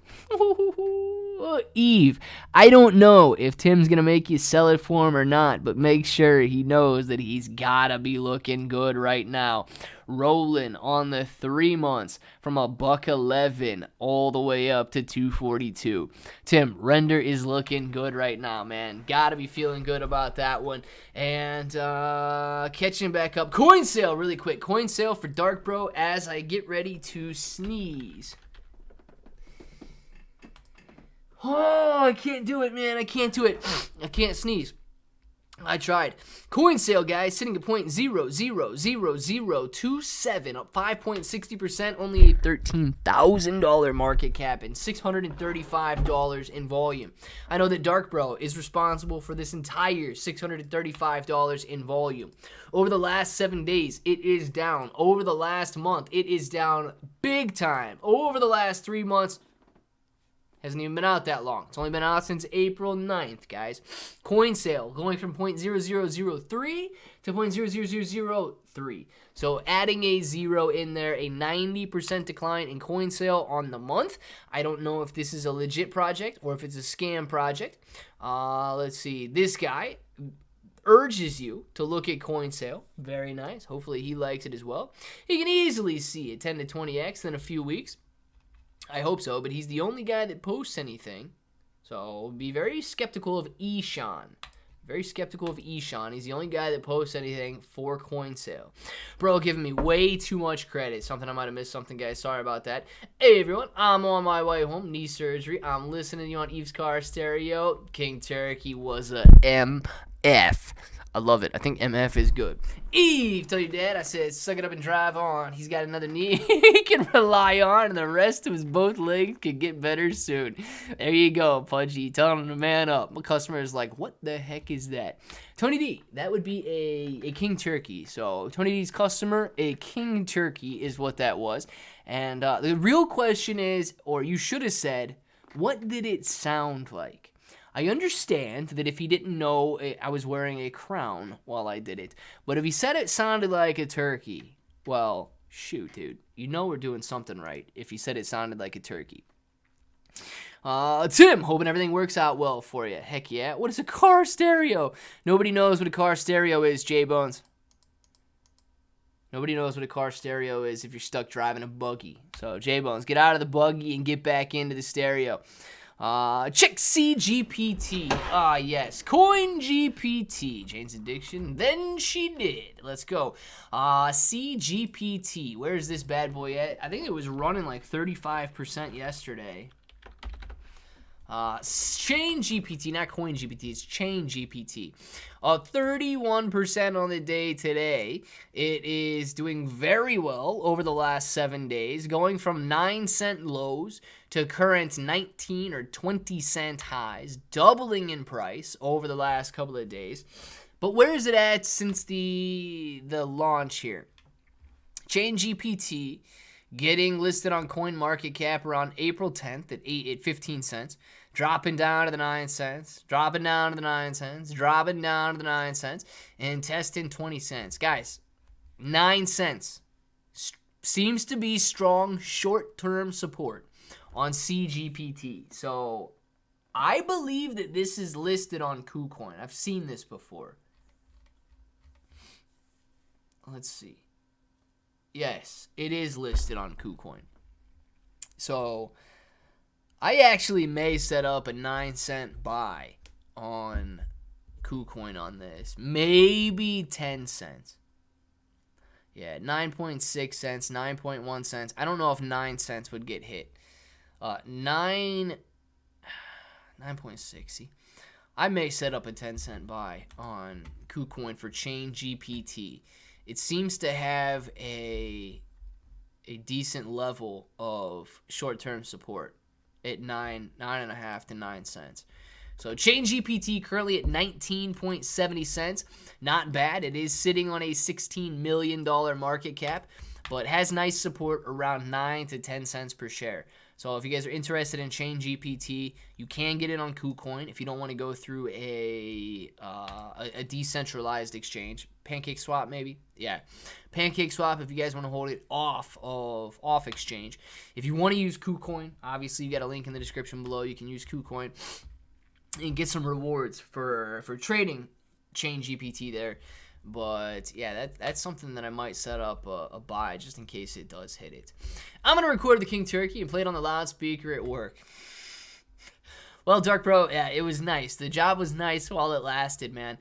Eve, I don't know if Tim's gonna make you sell it for him or not, but make sure he knows that he's gotta be looking good right now. Rolling on the 3 months from $1.11 all the way up to $2.42. Tim, Render is looking good right now, man. Gotta be feeling good about that one. And catching back up. Coin sale, really quick. Coin sale for Dark Bro as I get ready to sneeze. Oh, I can't do it, man. I can't do it. I can't sneeze. I tried. Coin sale, guys, sitting at 0.0000027, up 5.60%, only a $13,000 market cap and $635 in volume. I know that Dark Bro is responsible for this entire $635 in volume. Over the last 7 days, it is down. Over the last month, it is down big time. Over the last 3 months, hasn't even been out that long. It's only been out since April 9th, guys. Coin sale going from 0.0003 to 0.00003. So adding a 0 in there, a 90% decline in coin sale on the month. I don't know if this is a legit project or if it's a scam project. Let's see. This guy urges you to look at coin sale. Very nice. Hopefully he likes it as well. He can easily see it 10 to 20x in a few weeks. I hope so, but he's the only guy that posts anything. So be very skeptical of Eshan. Very skeptical of Eshan. He's the only guy that posts anything for coin sale. Bro, giving me way too much credit. Something I might have missed something, guys. Sorry about that. Hey, everyone. I'm on my way home. Knee surgery. I'm listening to you on Eve's Car Stereo. King Turkey was a MF. I love it. I think MF is good. Eve, tell your dad I said suck it up and drive on. He's got another knee he can rely on, and the rest of his both legs can get better soon. There you go, Pudgy. Tell him to man up. My customer is like, what the heck is that? Tony D, that would be a King Turkey. So Tony D's customer, a King Turkey is what that was. And the real question is, or you should have said, what did it sound like? I understand that if he didn't know I was wearing a crown while I did it, but if he said it sounded like a turkey, well, shoot, dude. You know we're doing something right if he said it sounded like a turkey. Tim, hoping everything works out well for you. Heck yeah. What is a car stereo? Nobody knows what a car stereo is, J-Bones. Nobody knows what a car stereo is if you're stuck driving a buggy. So, J-Bones, get out of the buggy and get back into the stereo. Check CGPT. Yes. Coin GPT. Jane's addiction. Then she did. Let's go. CGPT. Where's this bad boy at? I think it was running like 35% yesterday. Chain GPT, not Coin GPT, it's Chain GPT. 31% on the day today. It is doing very well over the last 7 days, going from 9-cent lows to current 19 or 20 cent highs, doubling in price over the last couple of days. But where is it at since the launch here? Chain GPT getting listed on CoinMarketCap around April 10th at 15 cents, dropping down to the 9 cents, dropping down to the 9 cents, dropping down to the 9 cents, and testing 20 cents. Guys, 9 cents seems to be strong short-term support on CGPT. So I believe that this is listed on KuCoin. I've seen this before. Let's see. Yes, it is listed on KuCoin. So I actually may set up a 9-cent buy on KuCoin on this. Maybe 10 cents. Yeah, 9.6 cents, 9.1 cents. I don't know if 9 cents would get hit. 9.6. See, I may set up a 10-cent buy on KuCoin for Chain GPT. It seems to have a decent level of short-term support at 9.5 to 9 cents. So Chain GPT currently at 19.70 cents. Not bad. It is sitting on a $16 million market cap, but has nice support around 9 to 10 cents per share. So if you guys are interested in Chain GPT, you can get it on KuCoin if you don't want to go through a decentralized exchange. PancakeSwap maybe? Yeah. PancakeSwap if you guys want to hold it off exchange. If you want to use KuCoin, obviously you got a link in the description below. You can use KuCoin and get some rewards for trading Chain GPT there. But yeah, that's something that I might set up a buy just in case it does hit it. I'm going to record the King Turkey and play it on the loudspeaker at work. Well, Dark Bro, yeah, it was nice. The job was nice while it lasted, man.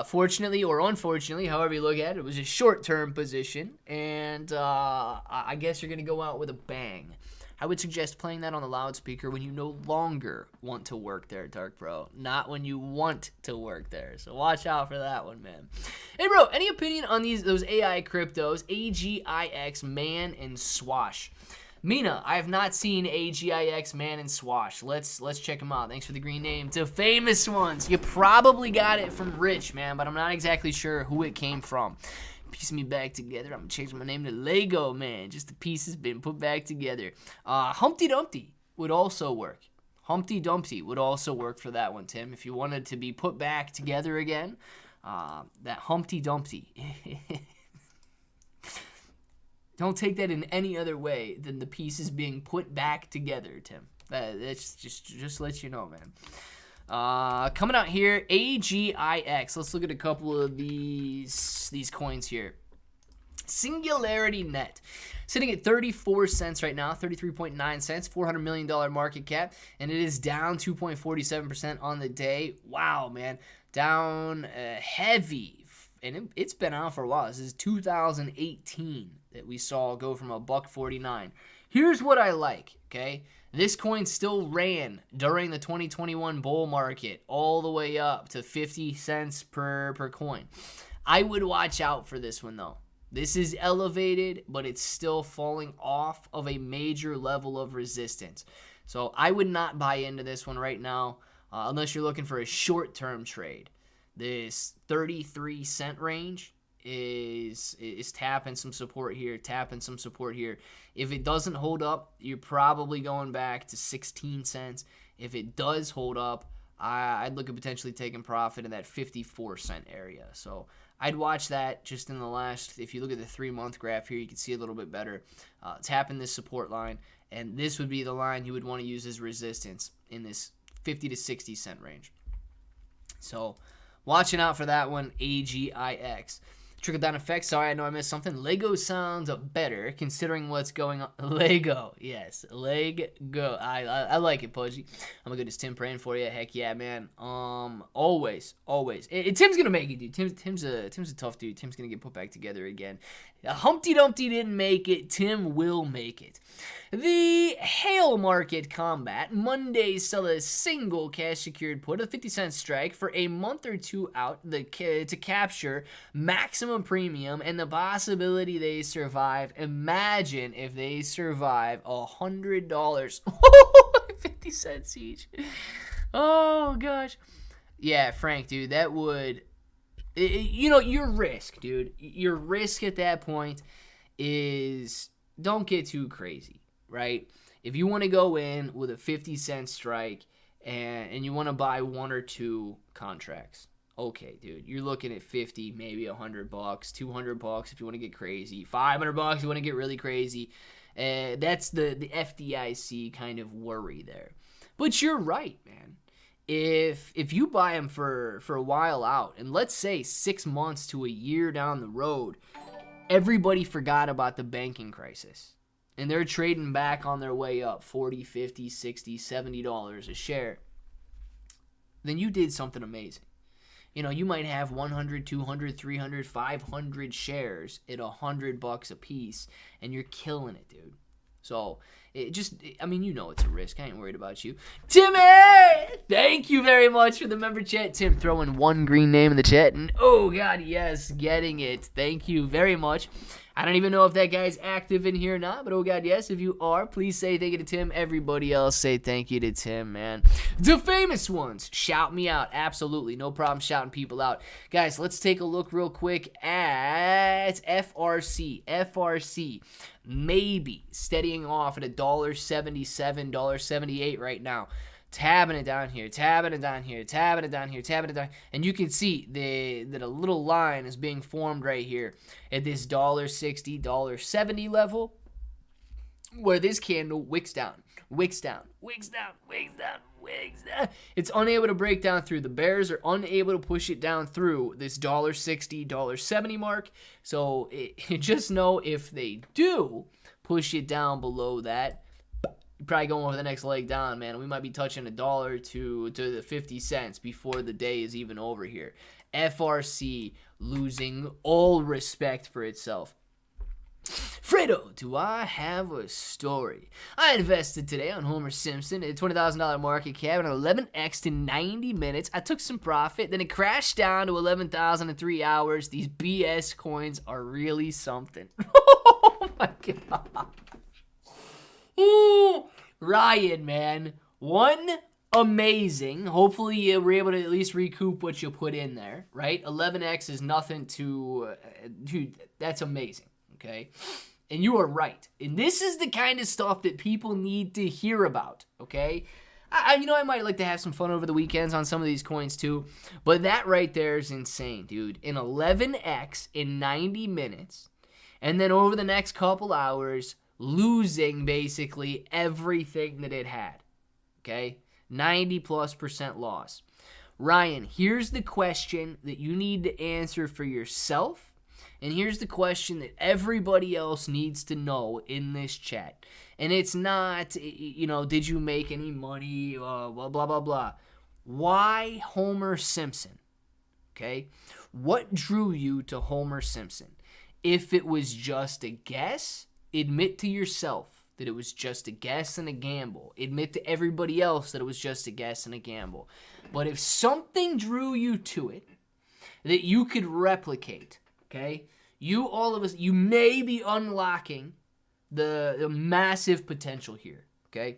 Fortunately or unfortunately, however you look at it, it was a short-term position. And I guess you're going to go out with a bang. I would suggest playing that on the loudspeaker when you no longer want to work there, Dark Bro. Not when you want to work there. So watch out for that one, man. Hey, bro, any opinion on those AI cryptos, AGIX, Man, and Swash? Mina, I have not seen AGIX, Man, and Swash. Let's check them out. Thanks for the green name. To famous ones. You probably got it from Rich, man, but I'm not exactly sure who it came from. Piece me back together. I'm gonna change my name to Lego, man. Just the pieces been put back together. Humpty Dumpty would also work. Humpty Dumpty would also work for that one, Tim. If you wanted to be put back together again, that Humpty Dumpty. Don't take that in any other way than the pieces being put back together, Tim. That's just let you know, man. Coming out here, AGIX. Let's look at a couple of these coins here. Singularity Net, sitting at 34 cents right now, 33.9 cents, $400 million market cap, and it is down 2.47% on the day. Wow, man, down heavy, and it's been out for a while. This is 2018 that we saw go from $1.49. Here's what I like, okay? This coin still ran during the 2021 bull market all the way up to 50 cents per coin. I would watch out for this one, though. This is elevated, but it's still falling off of a major level of resistance. So I would not buy into this one right now unless you're looking for a short-term trade. This 33 cent range is tapping some support here, If it doesn't hold up, you're probably going back to 16 cents. If it does hold up, I'd look at potentially taking profit in that 54 cent area. So I'd watch that just in the last, if you look at the 3-month graph here, you can see a little bit better. Tapping this support line, and this would be the line you would want to use as resistance in this 50 to 60 cent range. So watching out for that one, AGIX. Trickle-down effect. Sorry, I know I missed something. Lego sounds better considering what's going on. Lego. Yes. Lego. I like it, Pudgy. I'm a goodness Tim praying for you. Heck yeah, man. Always. Tim's going to make it, dude. Tim's a tough dude. Tim's going to get put back together again. Humpty Dumpty didn't make it. Tim will make it. The hail market combat. Mondays sell a single cash secured put, a 50-cent strike for a month or two out to capture maximum premium and the possibility they survive. Imagine if they survive $100. 50 cents each. Oh, gosh. Yeah, Frank, dude, that would... your risk, dude. Your risk at that point is don't get too crazy, right? If you want to go in with a 50-cent strike and you want to buy 1 or 2 contracts, okay, dude, you're looking at 50, maybe $100, $200 if you want to get crazy, $500 if you want to get really crazy. That's the FDIC kind of worry there. But you're right, man. If you buy them for a while out, and let's say 6 months to a year down the road, everybody forgot about the banking crisis, and they're trading back on their way up $40, $50, $60, $70 a share, then you did something amazing. You might have 100, 200, 300, 500 shares at $100 a piece, and you're killing it, dude. So it's a risk. I ain't worried about you. Timmy! Thank you very much for the member chat. Tim throwing one green name in the chat. And oh, God, yes, getting it. Thank you very much. I don't even know if that guy's active in here or not, but oh, God, yes, if you are, please say thank you to Tim. Everybody else say thank you to Tim, man. The famous ones, shout me out. Absolutely, no problem shouting people out. Guys, let's take a look real quick at FRC. FRC maybe steadying off at $1.77, $1.78 right now. Tabbing it down here, and you can see that a little line is being formed right here at this $1.60, $1.70 level, where this candle wicks down. It's unable to break down through. The bears are unable to push it down through this $1.60, $1.70 mark. So just know if they do push it down below that, probably going over the next leg down, man. We might be touching $1 to the 50 cents before the day is even over here. FRC losing all respect for itself. Fredo, do I have a story? I invested today on Homer Simpson at a $20,000 market cap and 11x in 90 minutes. I took some profit, then it crashed down to 11,000 in 3 hours. These BS coins are really something. Oh my god. Ooh, Ryan, man. One, amazing. Hopefully you were able to at least recoup what you put in there, right? 11x is nothing to... dude, that's amazing, okay? And you are right. And this is the kind of stuff that people need to hear about, okay? I might like to have some fun over the weekends on some of these coins too, but that right there is insane, dude. An 11x in 90 minutes, and then over the next couple hours, losing basically everything that it had, okay? 90+% loss. Ryan, here's the question that you need to answer for yourself. And here's the question that everybody else needs to know in this chat. And it's not, did you make any money, blah, blah, blah, blah. Why Homer Simpson? Okay? What drew you to Homer Simpson? If it was just a guess, admit to yourself that it was just a guess and a gamble. Admit to everybody else that it was just a guess and a gamble. But if something drew you to it that you could replicate, okay? You may be unlocking the massive potential here, okay?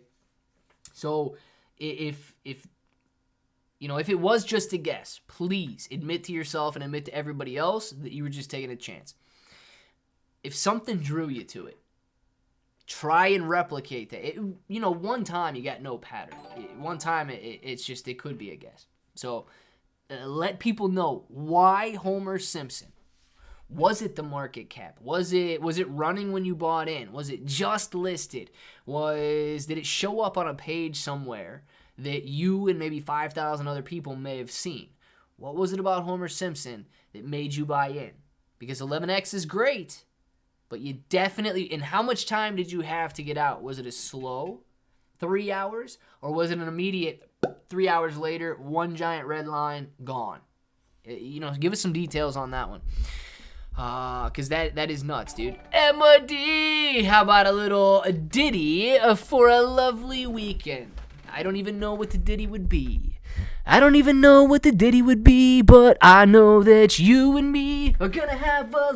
So if it was just a guess, please admit to yourself and admit to everybody else that you were just taking a chance. If something drew you to it, try and replicate that. One time you got no pattern. One time it's just, it could be a guess. So let people know why Homer Simpson. Was it the market cap? Was it running when you bought in? Was it just listed? Did it show up on a page somewhere that you and maybe 5,000 other people may have seen? What was it about Homer Simpson that made you buy in? Because 11x is great, but you definitely, and how much time did you have to get out? Was it a slow 3 hours, or was it an immediate 3 hours later, one giant red line, gone? Give us some details on that one. Because that is nuts, dude. Emma D, how about a little ditty for a lovely weekend? I don't even know what the ditty would be. But I know that you and me are gonna have a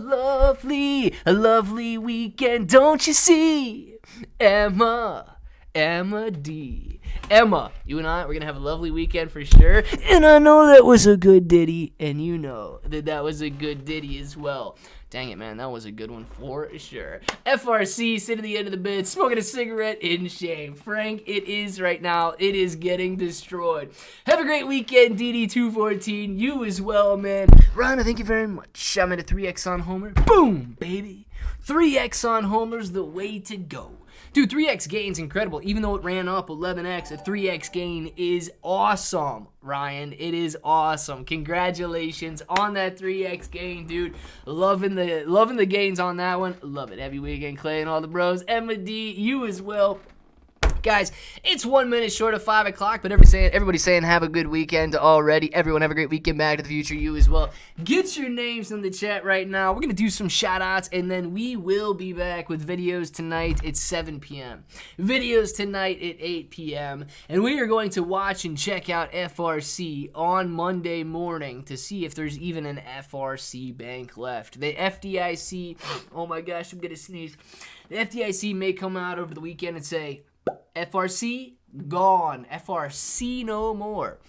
lovely weekend. Don't you see? Emma D. Emma, you and I, we're going to have a lovely weekend for sure. And I know that was a good ditty. And you know that was a good ditty as well. Dang it, man. That was a good one for sure. FRC, sitting at the end of the bed, smoking a cigarette in shame. Frank, it is right now. It is getting destroyed. Have a great weekend, DD214. You as well, man. Ryan, thank you very much. I'm at a 3x on Homer. Boom, baby. 3x on Homer's the way to go. Dude, 3x gain's incredible. Even though it ran up 11x, a 3x gain is awesome, Ryan. It is awesome. Congratulations on that 3x gain, dude. Loving the gains on that one. Love it. Happy weekend, Clay and all the bros. Emma D, you as well. Guys, it's 1 minute short of 5 o'clock, but everybody's saying have a good weekend already. Everyone have a great weekend. Back to the future, you as well. Get your names in the chat right now. We're going to do some shout-outs, and then we will be back with videos tonight at 7 p.m. Videos tonight at 8 p.m., and we are going to watch and check out FRC on Monday morning to see if there's even an FRC bank left. The FDIC, oh my gosh, I'm going to sneeze. The FDIC may come out over the weekend and say, FRC gone. FRC no more.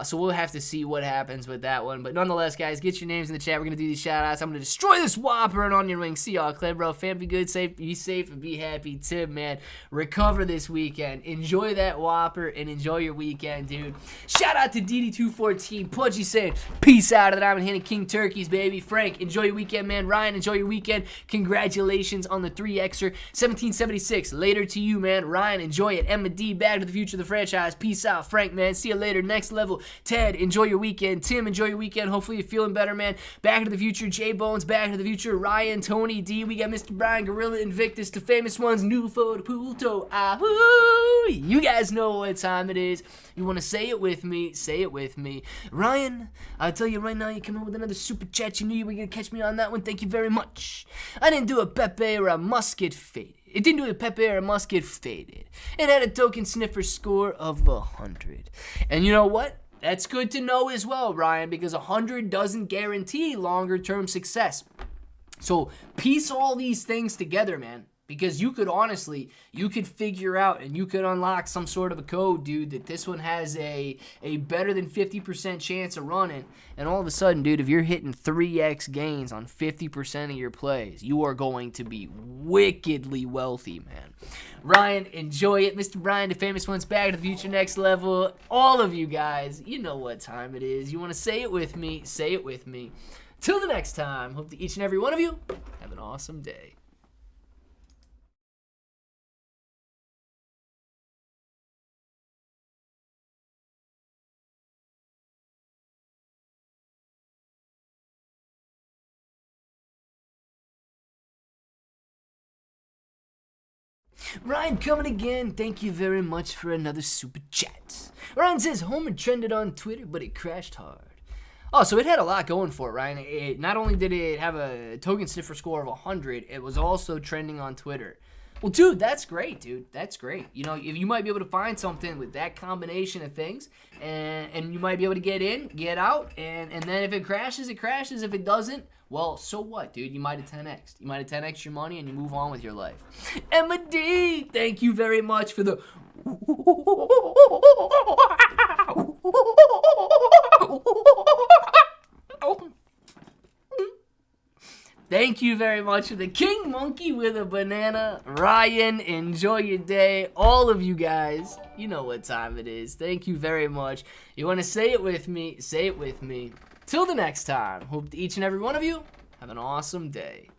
So we'll have to see what happens with that one. But nonetheless, guys, get your names in the chat. We're going to do these shout-outs. I'm going to destroy this Whopper and Onion Ring. See y'all, Clay, bro. Fam, be good, be safe, and be happy. Tim, man, recover this weekend. Enjoy that Whopper and enjoy your weekend, dude. Shout out to DD214. Pudgy saying, peace out of the Diamond Hand and King Turkeys, baby. Frank, enjoy your weekend, man. Ryan, enjoy your weekend. Congratulations on the 3Xer. 1776, later to you, man. Ryan, enjoy it. Emma D, back to the future of the franchise. Peace out. Frank, man, see you later. Next level. level. Ted, enjoy your weekend. Tim, enjoy your weekend. Hopefully you're feeling better, man. Back to the Future, J Bones, Back to the Future, Ryan, Tony D. We got Mr. Brian, Gorilla, Invictus, the famous ones, New Photo, Pulto, Ahoo! You guys know what time it is. You want to say it with me? Say it with me. Ryan, I'll tell you right now, you come in with another super chat. You knew you were going to catch me on that one. Thank you very much. I didn't do a Pepe or a Musket faded. It didn't do a Pepe or a Musket faded. It had a token sniffer score of 100. And you know what? That's good to know as well, Ryan, because 100 doesn't guarantee longer term success. So piece all these things together, man. Because you could honestly, you could figure out and you could unlock some sort of a code, dude, that this one has a better than 50% chance of running. And all of a sudden, dude, if you're hitting 3x gains on 50% of your plays, you are going to be wickedly wealthy, man. Ryan, enjoy it. Mr. Brian, the famous one's Back to the Future, next level. All of you guys, you know what time it is. You want to say it with me? Say it with me. Till the next time, hope that each and every one of you have an awesome day. Ryan coming again. Thank you very much for another super chat. Ryan says Homer trended on Twitter, but it crashed hard. Oh, so it had a lot going for it, Ryan. Not only did it have a token sniffer score of 100, it was also trending on Twitter. Well, dude, that's great, dude. That's great. You know, if you might be able to find something with that combination of things, and you might be able to get in, get out, and then if it crashes, it crashes. If it doesn't, well, so what, dude? You might have 10x. You might have 10x your money, and you move on with your life. Emma D, thank you very much for the... Thank you very much for the King Monkey with a banana. Ryan, enjoy your day. All of you guys, you know what time it is. Thank you very much. You want to say it with me? Say it with me. Till the next time, hope that each and every one of you have an awesome day.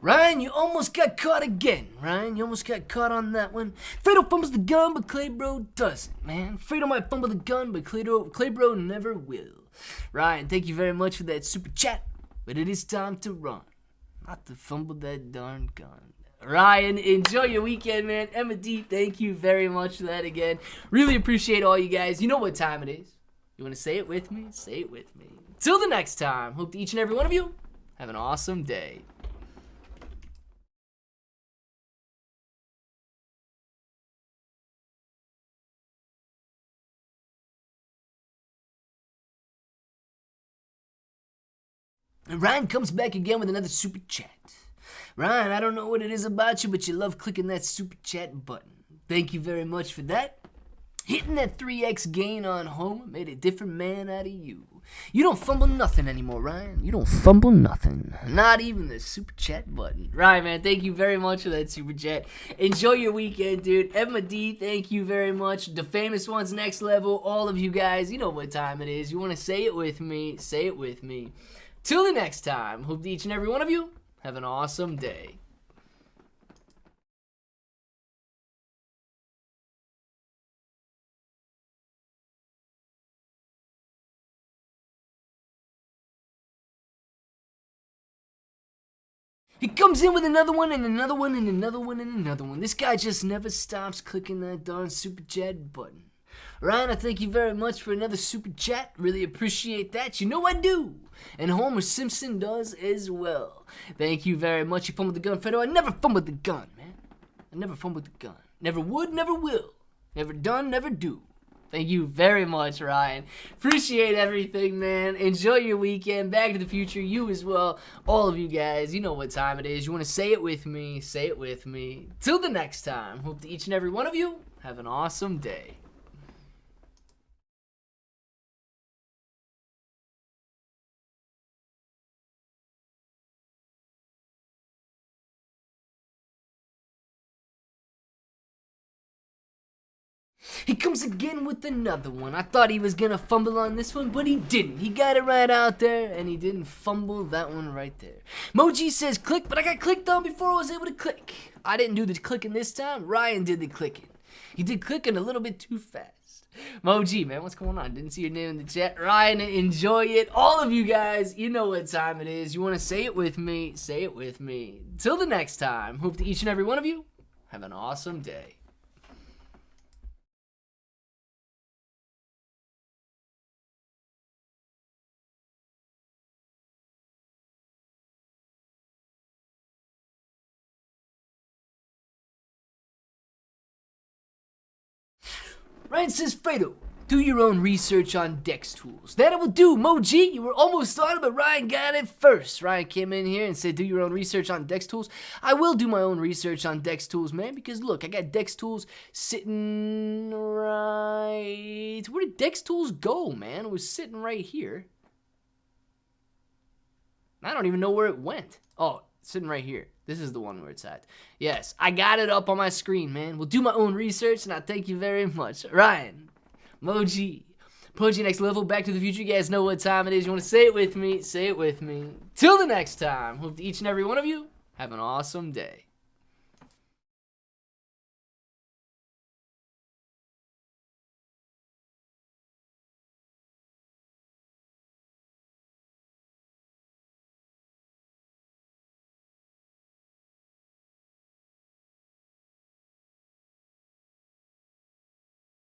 Ryan, you almost got caught again. Ryan, you almost got caught on that one. Fredo fumbles the gun, but Claybro doesn't, man. Fredo might fumble the gun, but Claybro never will. Ryan, thank you very much for that super chat, but it is time to run. Not to fumble that darn gun. Ryan, enjoy your weekend, man. Emma D, thank you very much for that again. Really appreciate all you guys. You know what time it is. You want to say it with me? Say it with me. Till the next time, hope that each and every one of you have an awesome day. And Ryan comes back again with another super chat. Ryan, I don't know what it is about you, but you love clicking that super chat button. Thank you very much for that. Hitting that 3x gain on Homer made a different man out of you. You don't fumble nothing anymore, Ryan. You don't fumble nothing. Not even the super chat button. Ryan, man, thank you very much for that super chat. Enjoy your weekend, dude. Emma D, thank you very much. The famous ones, next level. All of you guys, you know what time it is. You want to say it with me? Say it with me. Till the next time, hope each and every one of you have an awesome day. He comes in with another one and another one and another one and another one. This guy just never stops clicking that darn super chat button. Ryan, I thank you very much for another super chat. Really appreciate that. You know I do. And Homer Simpson does as well. Thank you very much. You fumbled the gun, Fredo. I never fumbled the gun, man. I never fumbled the gun. Never would, never will. Never done, never do. Thank you very much, Ryan. Appreciate everything, man. Enjoy your weekend. Back to the Future, you as well. All of you guys, you know what time it is. You want to say it with me? Say it with me. Till the next time, hope that each and every one of you have an awesome day. He comes again with another one. I thought he was gonna fumble on this one, but he didn't. He got it right out there, and he didn't fumble that one right there. Moji says click, but I got clicked on before I was able to click. I didn't do the clicking this time. Ryan did the clicking. He did clicking a little bit too fast. Moji, man, what's going on? Didn't see your name in the chat. Ryan, enjoy it. All of you guys, you know what time it is. You want to say it with me? Say it with me. Till the next time, hope that each and every one of you have an awesome day. Ryan says, Fredo, do your own research on DEX tools. That I will do, Moji. You were almost on it, but Ryan got it first. Ryan came in here and said, do your own research on DEX tools. I will do my own research on DEX tools, man, because look, I got DEX tools sitting right... Where did DEX tools go, man? It was sitting right here. I don't even know where it went. Oh, it's sitting right here. This is the one where it's at. Yes, I got it up on my screen, man. We'll do my own research, and I thank you very much. Ryan, Moji, Poji Next Level, Back to the Future. You guys know what time it is. You want to say it with me? Say it with me. Till the next time, hope that each and every one of you have an awesome day.